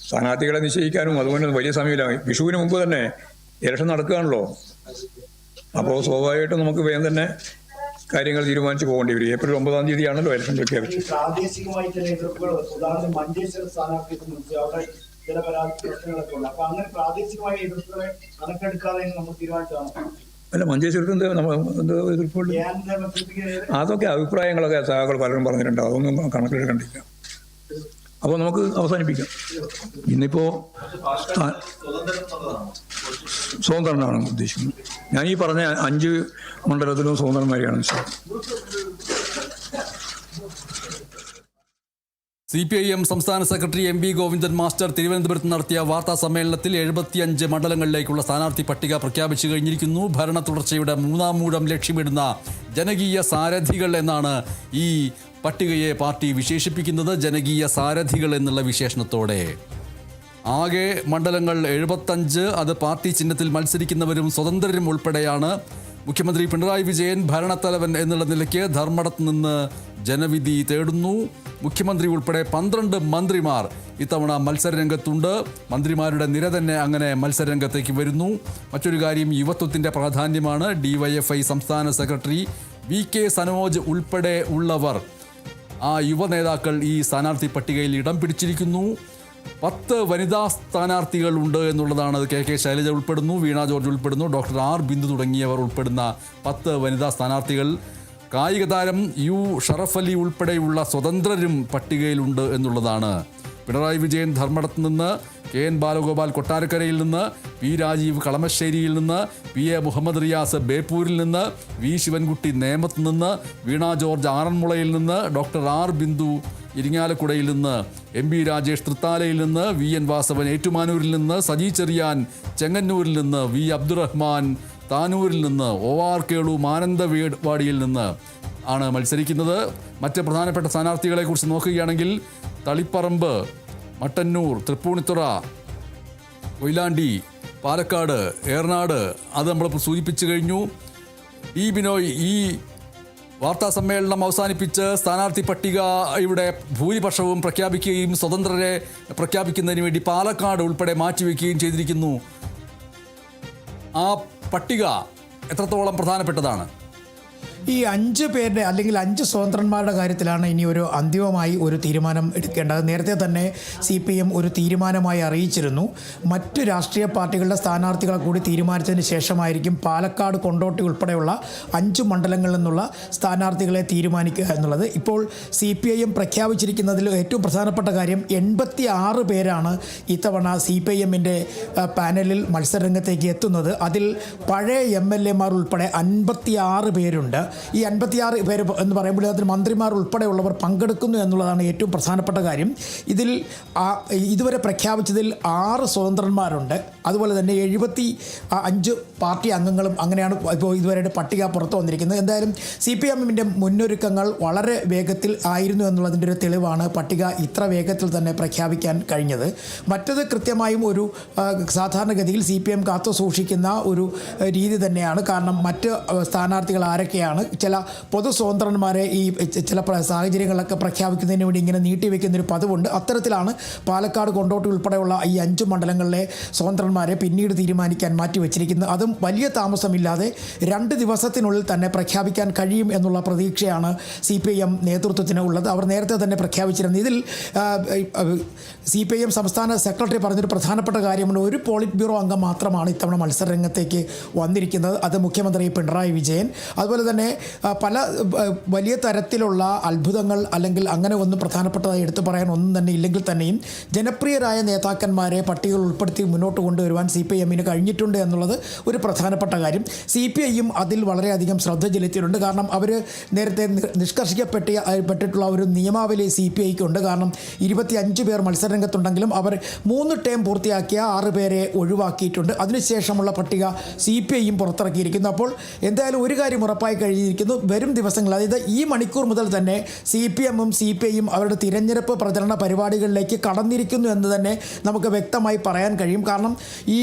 സ്ഥാനാർത്ഥികളെ നിശ്ചയിക്കാനും. അതുപോലെ വലിയ സമയമില്ല. വിഷുവിന് മുമ്പ് തന്നെ ഇലക്ഷൻ നടക്കുകയാണല്ലോ. അപ്പോൾ സ്വാഭാവികമായിട്ടും നമുക്ക് വേഗം തന്നെ കാര്യങ്ങൾ തീരുമാനിച്ച് പോകേണ്ടി വരും. ഏപ്രിൽ 9-ാം തീയതിയാണല്ലോ ഇലക്ഷൻ ഈ പ്രഖ്യാപിച്ചത്. പ്രാദേശികമായി ചില എതിർപ്പുകൾ, ഉദാഹരണം മഞ്ചേശ്വരം സ്ഥാനാർത്ഥിയെ സംബന്ധിച്ച് അവിടെ ചില പ്രശ്നങ്ങളൊക്കെ ഉണ്ട്. അപ്പൊ അങ്ങനെ പ്രാദേശികമായ എതിർപ്പുകളെ കണക്കെടുക്കാതെ നമ്മൾ തീരുമാനിച്ചതാണ്. അല്ല, മഞ്ചേശ്വരത്ത് എന്തോ എതിർപ്പുണ്ട്. അതൊക്കെ അഭിപ്രായങ്ങളൊക്കെ സഹാക്കൾ പലരും പറഞ്ഞിട്ടുണ്ട്. അതൊന്നും കണക്കിലെടുക്കണ്ടില്ല. അപ്പോൾ നമുക്ക് അവസാനിപ്പിക്കാം. ഇന്നിപ്പോൾ സ്വതന്ത്രനാണ് ഉദ്ദേശിക്കുന്നത്. ഞാൻ ഈ പറഞ്ഞ 5 മണ്ഡലത്തിലും സ്വതന്ത്രന്മാരെയാണ് വിശ്വാസം. CPIM സംസ്ഥാന സെക്രട്ടറി MB ഗോവിന്ദൻ മാസ്റ്റർ തിരുവനന്തപുരത്ത് നടത്തിയ വാർത്താ സമ്മേളനത്തിൽ 75 മണ്ഡലങ്ങളിലേക്കുള്ള സ്ഥാനാർത്ഥി പട്ടിക പ്രഖ്യാപിച്ചു കഴിഞ്ഞിരിക്കുന്നു. ഭരണ തുടർച്ചയുടെ 3-ാം മൂഴം ലക്ഷ്യമിടുന്ന ജനകീയ സാരഥികൾ എന്നാണ് ഈ പട്ടികയെ പാർട്ടി വിശേഷിപ്പിക്കുന്നത്. ജനകീയ സാരഥികൾ എന്നുള്ള വിശേഷണത്തോടെ ആകെ മണ്ഡലങ്ങൾ 75. അത് പാർട്ടി ചിഹ്നത്തിൽ മത്സരിക്കുന്നവരും സ്വതന്ത്രരും ഉൾപ്പെടെയാണ്. മുഖ്യമന്ത്രി പിണറായി വിജയൻ ഭരണത്തലവൻ എന്നുള്ള നിലയ്ക്ക് ധർമ്മടത്ത് നിന്ന് ജനവിധി തേടുന്നു. മുഖ്യമന്ത്രി ഉൾപ്പെടെ 12 മന്ത്രിമാർ ഇത്തവണ മത്സരരംഗത്തുണ്ട്. മന്ത്രിമാരുടെ നിര തന്നെ അങ്ങനെ മത്സരരംഗത്തേക്ക് വരുന്നു. മറ്റൊരു കാര്യം യുവത്വത്തിൻ്റെ പ്രാധാന്യമാണ്. DYFI സംസ്ഥാന സെക്രട്ടറി VK സനോജ് ഉൾപ്പെടെ ഉള്ളവർ, ആ യുവ നേതാക്കൾ ഈ സ്ഥാനാർത്ഥി പട്ടികയിൽ ഇടം പിടിച്ചിരിക്കുന്നു. 10 വനിതാ സ്ഥാനാർത്ഥികളുണ്ട് എന്നുള്ളതാണ്. KK ശൈലജ ഉൾപ്പെടുന്നു, വീണ ജോർജ് ഉൾപ്പെടുന്നു, ഡോക്ടർ R ബിന്ദു തുടങ്ങിയവർ ഉൾപ്പെടുന്ന 10 വനിതാ സ്ഥാനാർത്ഥികൾ. കായിക താരം U ഷറഫ് അലി ഉൾപ്പെടെയുള്ള സ്വതന്ത്രരും പട്ടികയിലുണ്ട് എന്നുള്ളതാണ്. പിണറായി വിജയൻ ധർമ്മടത്ത് നിന്ന്, KN ബാലഗോപാൽ കൊട്ടാരക്കരയിൽ നിന്ന്, P രാജീവ് കളമശ്ശേരിയിൽ നിന്ന്, PA മുഹമ്മദ് റിയാസ് ബേപ്പൂരിൽ നിന്ന്, V ശിവൻകുട്ടി നേമത്ത് നിന്ന്, വീണ ജോർജ് ആറന്മുളയിൽ നിന്ന്, ഡോക്ടർ R ബിന്ദു ഇരിങ്ങാലക്കുടയിൽ നിന്ന്, MB രാജേഷ് തൃത്താലയിൽ നിന്ന്, VN വാസവൻ ഏറ്റുമാനൂരിൽ നിന്ന്, സജി ചെറിയാൻ ചെങ്ങന്നൂരിൽ നിന്ന്, V അബ്ദുറഹ്മാൻ താനൂരിൽ നിന്ന്, OR കേളു മാനന്തവാടിയിൽ നിന്ന് ആണ് മത്സരിക്കുന്നത്. മറ്റ് പ്രധാനപ്പെട്ട സ്ഥാനാർത്ഥികളെക്കുറിച്ച് നോക്കുകയാണെങ്കിൽ തളിപ്പറമ്പ്, മട്ടന്നൂർ, തൃപ്പൂണിത്തുറ, കൊയിലാണ്ടി, പാലക്കാട്, ഏറനാട് അത് നമ്മളിപ്പോൾ സൂചിപ്പിച്ചു കഴിഞ്ഞു. ഈ ബിനോയ് ഈ വാർത്താ സമ്മേളനം അവസാനിപ്പിച്ച് സ്ഥാനാർത്ഥി പട്ടികയുടെ ഭൂരിപക്ഷവും പ്രഖ്യാപിക്കുകയും സ്വതന്ത്രരെ പ്രഖ്യാപിക്കുന്നതിന് വേണ്ടി പാലക്കാട് ഉൾപ്പെടെ മാറ്റിവെക്കുകയും ചെയ്തിരിക്കുന്നു. ആ പട്ടിക എത്രത്തോളം പ്രധാനപ്പെട്ടതാണ്? ഈ 5 പേരുടെ അല്ലെങ്കിൽ 5 സ്വതന്ത്രന്മാരുടെ കാര്യത്തിലാണ് ഇനി ഒരു അന്തിമമായി ഒരു തീരുമാനം എടുക്കേണ്ടത്. നേരത്തെ തന്നെ CPM ഒരു തീരുമാനമായി അറിയിച്ചിരുന്നു. മറ്റ് രാഷ്ട്രീയ പാർട്ടികളുടെ സ്ഥാനാർത്ഥികളെ കൂടി തീരുമാനിച്ചതിന് ശേഷമായിരിക്കും പാലക്കാട്, കൊണ്ടോട്ടി ഉൾപ്പെടെയുള്ള 5 മണ്ഡലങ്ങളിൽ നിന്നുള്ള സ്ഥാനാർത്ഥികളെ തീരുമാനിക്കുക എന്നുള്ളത്. ഇപ്പോൾ CPIM പ്രഖ്യാപിച്ചിരിക്കുന്നതിൽ ഏറ്റവും പ്രധാനപ്പെട്ട കാര്യം 86 പേരാണ് ഇത്തവണ CPIMൻ്റെ പാനലിൽ മത്സരരംഗത്തേക്ക് എത്തുന്നത്. അതിൽ പഴയ MLA മാർ ഉൾപ്പെടെ 56 പേരുണ്ട്. ഈ 56 പേര് എന്ന് പറയുമ്പോൾ അതിൽ മന്ത്രിമാർ ഉൾപ്പെടെയുള്ളവർ പങ്കെടുക്കുന്നു എന്നുള്ളതാണ് ഏറ്റവും പ്രധാനപ്പെട്ട കാര്യം. ഇതിൽ ഇതുവരെ പ്രഖ്യാപിച്ചതിൽ 6 സ്വതന്ത്രന്മാരുണ്ട്. അതുപോലെ തന്നെ 75 പാർട്ടി അംഗങ്ങളും അങ്ങനെയാണ് ഇപ്പോൾ ഇതുവരെ പട്ടിക പുറത്തു വന്നിരിക്കുന്നത്. എന്തായാലും CPMൻ്റെ മുന്നൊരുക്കങ്ങൾ വളരെ വേഗത്തിൽ ആയിരുന്നു എന്നുള്ളതിൻ്റെ ഒരു തെളിവാണ് പട്ടിക ഇത്ര വേഗത്തിൽ തന്നെ പ്രഖ്യാപിക്കാൻ കഴിഞ്ഞത്. മറ്റത് കൃത്യമായും ഒരു സാധാരണഗതിയിൽ CPM കാത്തു സൂക്ഷിക്കുന്ന ഒരു രീതി തന്നെയാണ്. കാരണം മറ്റ് സ്ഥാനാർത്ഥികൾ ആരൊക്കെയാണ്, ചില പൊതു സ്വതന്ത്രന്മാരെ ഈ ചില സാഹചര്യങ്ങളൊക്കെ പ്രഖ്യാപിക്കുന്നതിന് വേണ്ടി ഇങ്ങനെ നീട്ടിവെക്കുന്നൊരു പതിവുണ്ട്. അത്തരത്തിലാണ് പാലക്കാട്, കൊണ്ടോട്ടി ഉൾപ്പെടെയുള്ള ഈ 5 മണ്ഡലങ്ങളിലെ സ്വതന്ത്രന്മാരെ പിന്നീട് തീരുമാനിക്കാൻ മാറ്റിവെച്ചിരിക്കുന്നത്. അതും വലിയ താമസമില്ലാതെ 2 ദിവസത്തിനുള്ളിൽ തന്നെ പ്രഖ്യാപിക്കാൻ കഴിയും എന്നുള്ള പ്രതീക്ഷയാണ് CPM നേതൃത്വത്തിന് ഉള്ളത്. അവർ നേരത്തെ തന്നെ പ്രഖ്യാപിച്ചിരുന്നു. ഇതിൽ CPM സംസ്ഥാന സെക്രട്ടറി പറഞ്ഞൊരു പ്രധാനപ്പെട്ട കാര്യമാണ്, ഒരു പോളിറ്റ് ബ്യൂറോ അംഗം മാത്രമാണ് ഇത്തവണ മത്സരരംഗത്തേക്ക് വന്നിരിക്കുന്നത്. അത് മുഖ്യമന്ത്രി പിണറായി വിജയൻ. അതുപോലെ തന്നെ പല വലിയ തരത്തിലുള്ള അത്ഭുതങ്ങൾ അല്ലെങ്കിൽ അങ്ങനെ ഒന്നും പ്രധാനപ്പെട്ടതായി എടുത്തു പറയാൻ ഒന്നും തന്നെ ഇല്ലെങ്കിൽ തന്നെയും ജനപ്രിയരായ നേതാക്കന്മാരെ പട്ടികയിൽ ഉൾപ്പെടുത്തി മുന്നോട്ട് കൊണ്ടുവരുവാൻ CPMന് കഴിഞ്ഞിട്ടുണ്ട് എന്നുള്ളത് ഒരു പ്രധാനപ്പെട്ട കാര്യം. CPIയും അതിൽ വളരെയധികം ശ്രദ്ധ ചെലുത്തിയിട്ടുണ്ട്. കാരണം അവർ നേരത്തെ നിഷ്കർഷിക്കപ്പെട്ടിട്ടുള്ള ഒരു നിയമാവലി CPIക്കുണ്ട്. കാരണം 25 പേർ മത്സരരംഗത്തുണ്ടെങ്കിലും അവർ 3 ടേം പൂർത്തിയാക്കിയ 6 പേരെ ഒഴിവാക്കിയിട്ടുണ്ട്. അതിനുശേഷമുള്ള പട്ടിക CPIയും പുറത്തിറക്കിയിരിക്കുന്നു. അപ്പോൾ എന്തായാലും ഒരു കാര്യം ഉറപ്പായി കഴിഞ്ഞിരിക്കുന്നു, വരും ദിവസങ്ങൾ, അതായത് ഈ മണിക്കൂർ മുതൽ തന്നെ CPMും CPIയും അവരുടെ തിരഞ്ഞെടുപ്പ് പ്രചരണ പരിപാടികളിലേക്ക് കടന്നിരിക്കുന്നു എന്ന് തന്നെ നമുക്ക് വ്യക്തമായി പറയാൻ കഴിയും. കാരണം ഈ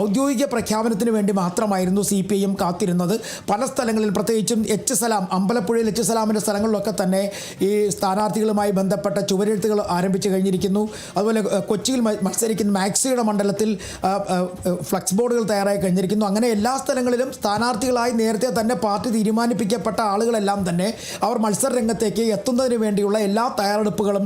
ഔദ്യോഗിക പ്രഖ്യാപനത്തിന് വേണ്ടി മാത്രമായിരുന്നു CPIയും കാത്തിരുന്നത്. പല സ്ഥലങ്ങളിൽ, പ്രത്യേകിച്ചും സലാം, അമ്പലപ്പുഴയിൽ സലാമിൻ്റെ സ്ഥലങ്ങളിലൊക്കെ തന്നെ ഈ സ്ഥാനാർത്ഥികളുമായി ബന്ധപ്പെട്ട ചുവരെഴുത്തുകൾ ആരംഭിച്ചു കഴിഞ്ഞിരിക്കുന്നു. അതുപോലെ കൊച്ചിയിൽ മത്സരിക്കുന്ന മാക്സിയുടെ മണ്ഡലത്തിൽ ഫ്ലക്സ് ബോർഡുകൾ തയ്യാറായി കഴിഞ്ഞിരിക്കുന്നു. അങ്ങനെ എല്ലാ സ്ഥലങ്ങളിലും സ്ഥാനാർത്ഥികളായി നേരത്തെ തന്നെ പാർട്ടി തീരുമാനിപ്പിക്കപ്പെട്ട ആളുകളെല്ലാം തന്നെ അവർ മത്സര രംഗത്തേക്ക് എത്തുന്നതിന് വേണ്ടിയുള്ള എല്ലാ തയ്യാറെടുപ്പുകളും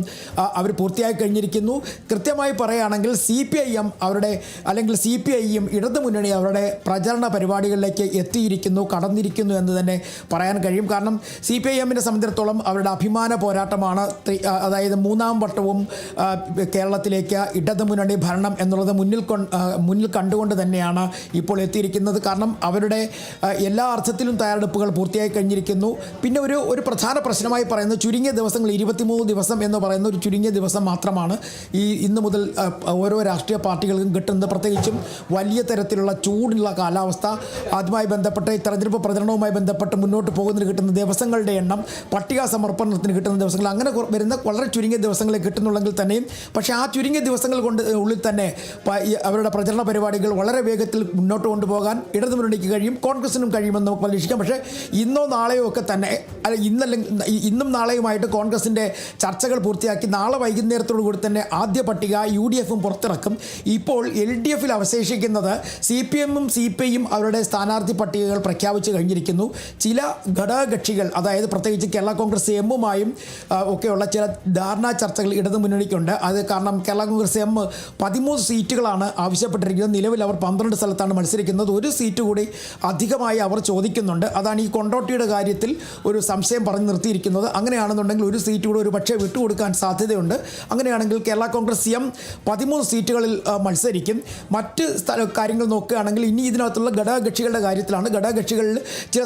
അവർ പൂർത്തിയാക്കി കഴിഞ്ഞിരിക്കുന്നു. കൃത്യമായി പറയുകയാണെങ്കിൽ CPIM അവരുടെ അല്ലെങ്കിൽ CPIയും ഇടതുമുന്നണി അവരുടെ പ്രചരണ പരിപാടികളിലേക്ക് എത്തിയിരിക്കുന്നു, കടന്നിരിക്കുന്നു എന്ന് തന്നെ പറയാൻ കഴിയും. കാരണം CPIMനെ സംബന്ധിച്ചിടത്തോളം അവരുടെ അഭിമാന പോരാട്ടമാണ്, അതായത് മൂന്നാം വട്ടവും കേരളത്തിലേക്ക് ഇടതുമുന്നണി ഭരണം എന്നുള്ളത് മുന്നിൽ കണ്ടുകൊണ്ട് തന്നെയാണ് ഇപ്പോൾ എത്തിയിരിക്കുന്നത്. കാരണം അവരുടെ എല്ലാ അർത്ഥത്തിലും തയ്യാറെടുപ്പുകൾ പൂർത്തിയായി കഴിഞ്ഞിരിക്കുന്നു. പിന്നെ ഒരു പ്രധാന പ്രശ്നമായി പറയുന്നത് ചുരുങ്ങിയ ദിവസങ്ങൾ 23 ദിവസം എന്ന് പറയുന്ന ഒരു ചുരുങ്ങിയ ദിവസം മാത്രമാണ് ഇന്ന് മുതൽ ഓരോ രാഷ്ട്രീയ പാർട്ടികൾക്കും കിട്ടുന്നത്. പ്രത്യേകിച്ചും വലിയ തരത്തിലുള്ള ചൂടുള്ള കാലാവസ്ഥ, അതുമായി ബന്ധപ്പെട്ട് തെരഞ്ഞെടുപ്പ് പ്രചരണവുമായി ബന്ധപ്പെട്ട് മുന്നോട്ട് പോകുന്നതിന് കിട്ടുന്ന ദിവസങ്ങളുടെ എണ്ണം, പട്ടിക സമർപ്പണത്തിന് കിട്ടുന്ന ദിവസങ്ങൾ, അങ്ങനെ വരുന്ന വളരെ ചുരുങ്ങിയ ദിവസങ്ങളെ കിട്ടുന്നുണ്ടെങ്കിൽ തന്നെയും പക്ഷേ ആ ചുരുങ്ങിയ ദിവസങ്ങൾ ഉള്ളിൽ തന്നെ അവരുടെ പ്രചരണ പരിപാടികൾ വളരെ വേഗത്തിൽ മുന്നോട്ട് കൊണ്ടുപോകാൻ ഇടതുമുന്നണിക്ക് കഴിയും, കോൺഗ്രസിനും കഴിയുമെന്ന് നമുക്ക് പ്രതീക്ഷിക്കാം. പക്ഷേ ഇന്നോ നാളെയോ ഒക്കെ തന്നെ ഇന്നും നാളെയുമായിട്ട് കോൺഗ്രസിൻ്റെ ചർച്ചകൾ പൂർത്തിയാക്കി നാളെ വൈകുന്നേരത്തോടു കൂടി തന്നെ ആദ്യ പട്ടിക UDFും പുറത്തിറക്കും. ഇപ്പോൾ LDFിൽ അവശേഷിക്കുന്നത് CPMും CPIയും അവരുടെ സ്ഥാനാർത്ഥി പട്ടികകൾ പ്രഖ്യാപിച്ചു കഴിഞ്ഞിരിക്കുന്നു. ചില ഘടകകക്ഷികൾ, അതായത് പ്രത്യേകിച്ച് കേരള കോൺഗ്രസ് എമ്മുമായും ഒക്കെയുള്ള ചില ധാരണാ ചർച്ചകൾ ഇടതുമുന്നണിക്കുണ്ട്. അത് കാരണം കേരള കോൺഗ്രസ് എം 13 സീറ്റുകളാണ് ആവശ്യപ്പെട്ടിരിക്കുന്നത്. നിലവിൽ അവർ 12 സ്ഥലത്താണ് മത്സരിക്കുന്നത്. ഒരു സീറ്റ് കൂടി അധികമായി അവർ ചോദിക്കുന്നുണ്ട്. അതാണ് ഈ കൊണ്ടോട്ടിയുടെ കാര്യത്തിൽ ഒരു സംശയം പറഞ്ഞു നിർത്തിയിരിക്കുന്നത്. അങ്ങനെയാണെന്നുണ്ടെങ്കിൽ ഒരു സീറ്റ് കൂടി ഒരു പക്ഷേ വിട്ടുകൊടുക്കാൻ സാധ്യതയുണ്ട്. അങ്ങനെയാണെങ്കിൽ കേരള കോൺഗ്രസ് എം 13 സീറ്റുകളിൽ മത്സരിക്കും. മറ്റ് കാര്യങ്ങൾ നോക്കുകയാണെങ്കിൽ ഇനി ഇതിനകത്തുള്ള ഘടകകക്ഷികളുടെ കാര്യത്തിലാണ്. ഘടകകക്ഷികളിൽ ചില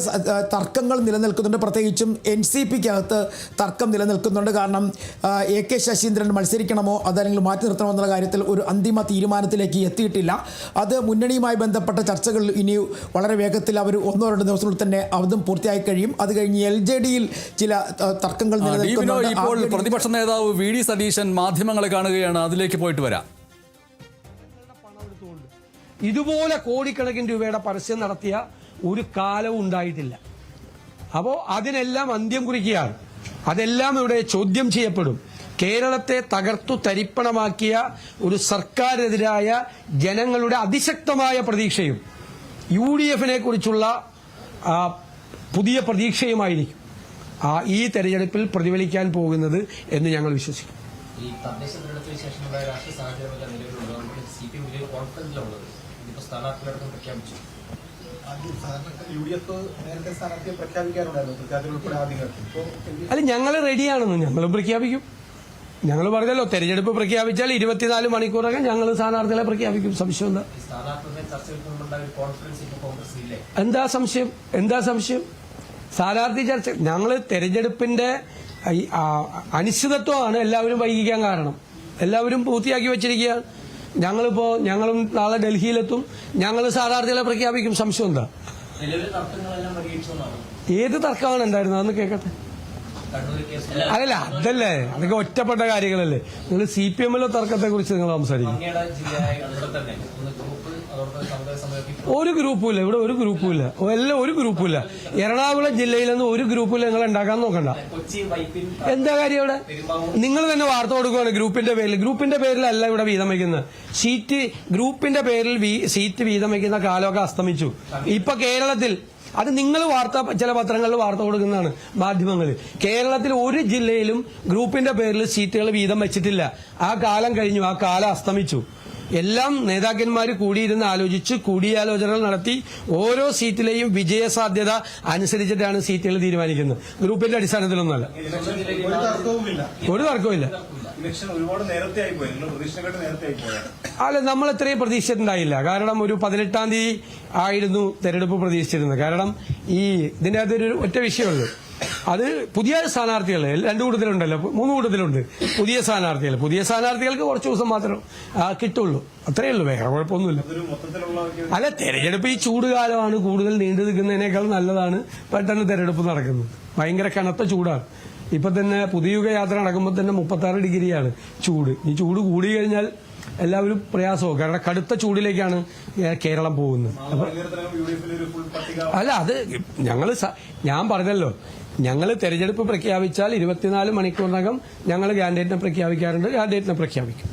തർക്കങ്ങൾ നിലനിൽക്കുന്നുണ്ട്. പ്രത്യേകിച്ചും NCPക്കകത്ത് തർക്കം നിലനിൽക്കുന്നുണ്ട്. കാരണം AK ശശീന്ദ്രൻ മത്സരിക്കണമോ അതല്ലെങ്കിൽ മാറ്റി നിർത്തണമോ എന്നുള്ള കാര്യത്തിൽ ഒരു അന്തിമ തീരുമാനത്തിലേക്ക് എത്തിയിട്ടില്ല. അത് മുന്നണിയുമായി ബന്ധപ്പെട്ട ചർച്ചകൾ ഇനി വളരെ വേഗത്തിൽ അവർ 1-2 ദിവസത്തിനുള്ളിൽ തന്നെ അതും പൂർത്തിയായി കഴിയും. അത് കഴിഞ്ഞ് LJDയിൽ ചില തർക്കങ്ങൾ നിലനിൽക്കുന്നുണ്ട്. ഇപ്പോൾ പ്രതിപക്ഷ നേതാവ് VD സതീശൻ മാധ്യമങ്ങളെ കാണുകയാണ്. അതിലേക്ക് പോയിട്ട് വരാം. ഇതുപോലെ കോടിക്കണക്കിന് രൂപയുടെ പരസ്യം നടത്തിയ ഒരു കാലവും ഉണ്ടായിട്ടില്ല. അപ്പോൾ അതിനെല്ലാം അന്ത്യം കുറിക്കുകയാണ്. അതെല്ലാം ഇവിടെ ചോദ്യം ചെയ്യപ്പെടും. കേരളത്തെ തകർത്തു തരിപ്പണമാക്കിയ ഒരു സർക്കാരിനെതിരായ ജനങ്ങളുടെ അതിശക്തമായ പ്രതീക്ഷയും UDFനെ കുറിച്ചുള്ള പുതിയ പ്രതീക്ഷയുമായിരിക്കും ഈ തെരഞ്ഞെടുപ്പിൽ പ്രതിഫലിക്കാൻ പോകുന്നത് എന്ന് ഞങ്ങൾ വിശ്വസിക്കുന്നു. ഈ തദ്ദേശ തെരഞ്ഞെടുപ്പിന് ശേഷമുള്ള രാഷ്ട്രീയ സാഹചര്യമല്ല നിലവിലുള്ളത്. CPM വലിയ കോൺഫിഡൻസിലുള്ളത്. ഇതിപ്പോൾ സ്ഥാനാർത്ഥികളടക്കം പ്രഖ്യാപിച്ചു. അല്ല, ഞങ്ങൾ റെഡിയാണെന്ന്. ഞങ്ങളും പ്രഖ്യാപിക്കും. ഞങ്ങൾ പറഞ്ഞല്ലോ, തെരഞ്ഞെടുപ്പ് പ്രഖ്യാപിച്ചാൽ 24 മണിക്കൂറകം ഞങ്ങൾ സ്ഥാനാർത്ഥികളെ പ്രഖ്യാപിക്കും. സംശയം എന്താ സംശയം? സ്ഥാനാർത്ഥി ചർച്ച ഞങ്ങൾ തെരഞ്ഞെടുപ്പിന്റെ അനിശ്ചിതത്വമാണ് എല്ലാവരും വൈകിക്കാൻ കാരണം. എല്ലാവരും പൂർത്തിയാക്കി വെച്ചിരിക്കുകയാണ്. ഞങ്ങളും നാളെ ഡൽഹിയിലെത്തും. ഞങ്ങൾ സ്ഥാനാർത്ഥികളെ പ്രഖ്യാപിക്കും. സംശയം എന്താ? ഏത് തർക്കമാണ് ഉണ്ടായിരുന്നത്? അതൊന്ന് കേൾക്കട്ടെ. അതല്ല, അതല്ലേ, അതൊക്കെ ഒറ്റപ്പെട്ട കാര്യങ്ങളല്ലേ. നിങ്ങൾ CPMലെ തർക്കത്തെ കുറിച്ച് നിങ്ങൾ സംസാരിക്കും. ഒരു ഗ്രൂപ്പുമില്ല ഇവിടെ, ഒരു ഗ്രൂപ്പുമില്ല. ഒരു ഗ്രൂപ്പുമില്ല. എറണാകുളം ജില്ലയിലൊന്നും ഒരു ഗ്രൂപ്പില്ല. നിങ്ങൾ ഉണ്ടാക്കാൻ നോക്കണ്ട. എന്താ കാര്യം ഇവിടെ? നിങ്ങൾ തന്നെ വാർത്ത കൊടുക്കുകയാണ് ഗ്രൂപ്പിന്റെ പേരിലല്ല ഇവിടെ വീതം വയ്ക്കുന്നത്. ഗ്രൂപ്പിന്റെ പേരിൽ സീറ്റ് വീതം വയ്ക്കുന്ന കാലമൊക്കെ അസ്തമിച്ചു. ഇപ്പൊ കേരളത്തിൽ അത് നിങ്ങൾ ചില പത്രങ്ങളിൽ വാർത്ത കൊടുക്കുന്നതാണ്, മാധ്യമങ്ങളിൽ. കേരളത്തിൽ ഒരു ജില്ലയിലും ഗ്രൂപ്പിന്റെ പേരിൽ സീറ്റുകൾ വീതം വെച്ചിട്ടില്ല. ആ കാലം കഴിഞ്ഞു, ആ കാലം അസ്തമിച്ചു. എല്ലാം നേതാക്കന്മാർ കൂടിയിരുന്ന് ആലോചിച്ച് കൂടിയാലോചനകൾ നടത്തി ഓരോ സീറ്റിലെയും വിജയ സാധ്യത അനുസരിച്ചിട്ടാണ് സീറ്റുകൾ തീരുമാനിക്കുന്നത്. ഗ്രൂപ്പിന്റെ അടിസ്ഥാനത്തിലൊന്നുമല്ല. ഒരു തർക്കവുമില്ല. അല്ല, നമ്മൾ ഇത്രയും പ്രതീക്ഷിച്ചിട്ടുണ്ടായില്ല. കാരണം ഒരു 18-ാം തീയതി ആയിരുന്നു തെരഞ്ഞെടുപ്പ് പ്രതീക്ഷിച്ചിരുന്നത്. കാരണം ഇതിന്റെ അകത്തൊരു ഒറ്റ വിഷയമുള്ളൂ. അത് പുതിയ സ്ഥാനാർത്ഥികൾ 2 കൂട്ടത്തിലുണ്ടല്ലോ, 3 കൂട്ടത്തിലുണ്ട്. പുതിയ സ്ഥാനാർത്ഥികൾക്ക് കുറച്ച് ദിവസം മാത്രം കിട്ടുള്ളൂ. അത്രയേ ഉള്ളൂ, വേറെ കുഴപ്പമൊന്നുമില്ല. അല്ല, തെരഞ്ഞെടുപ്പ് ഈ ചൂടുകാലമാണ്. കൂടുതൽ നീണ്ടു നിൽക്കുന്നതിനേക്കാൾ നല്ലതാണ് പെട്ടെന്ന് തെരഞ്ഞെടുപ്പ് നടക്കുന്നത്. ഭയങ്കര കനത്ത ചൂടാണ്. ഇപ്പൊ തന്നെ പുതിയുഗ യാത്ര നടക്കുമ്പോൾ തന്നെ 36 ഡിഗ്രിയാണ് ചൂട്. ഈ ചൂട് കൂടി കഴിഞ്ഞാൽ എല്ലാവരും പ്രയാസവും. കാരണം കടുത്ത ചൂടിലേക്കാണ് കേരളം പോകുന്നത്. അല്ല, അത് ഞാൻ പറഞ്ഞല്ലോ, ഞങ്ങൾ തെരഞ്ഞെടുപ്പ് പ്രഖ്യാപിച്ചാൽ 24 മണിക്കൂറിനകം ഞങ്ങൾ കാൻഡിഡേറ്റിനെ പ്രഖ്യാപിക്കാറുണ്ട്. കാൻഡിഡേറ്റിനെ പ്രഖ്യാപിക്കും.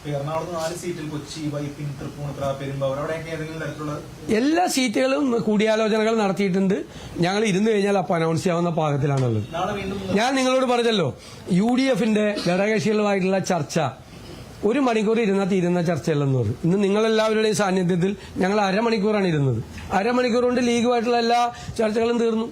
എറണാകുളത്ത് 4 സീറ്റിൽ കൊച്ചി, വൈപ്പിൻ, തൃപ്പൂണിത്തുറ, പെരുമ്പാവൂർ അവിടെയൊക്കെ ഏതെങ്കിലും തരത്തിലുള്ള എല്ലാ സീറ്റുകളും കൂടിയാലോചനകൾ നടത്തിയിട്ടുണ്ട്. ഞങ്ങൾ ഇരുന്ന് കഴിഞ്ഞാൽ അപ്പോൾ അനൗൺസ് ചെയ്യാവുന്ന പാകത്തിലാണുള്ളത്. നാളെ വീണ്ടും ഞാൻ നിങ്ങളോട് പറഞ്ഞല്ലോ, UDFന്റെ ഘടകകക്ഷികളുമായിട്ടുള്ള ചർച്ച 1 മണിക്കൂർ ഇരുന്നാൽ തീരുന്ന ചർച്ചയല്ലെന്ന് പറഞ്ഞു. ഇന്ന് നിങ്ങളെല്ലാവരുടെയും സാന്നിധ്യത്തിൽ ഞങ്ങൾ അരമണിക്കൂറാണ് ഇരുന്നത്. അരമണിക്കൂർ കൊണ്ട് ലീഗുമായിട്ടുള്ള എല്ലാ ചർച്ചകളും തീർന്നു.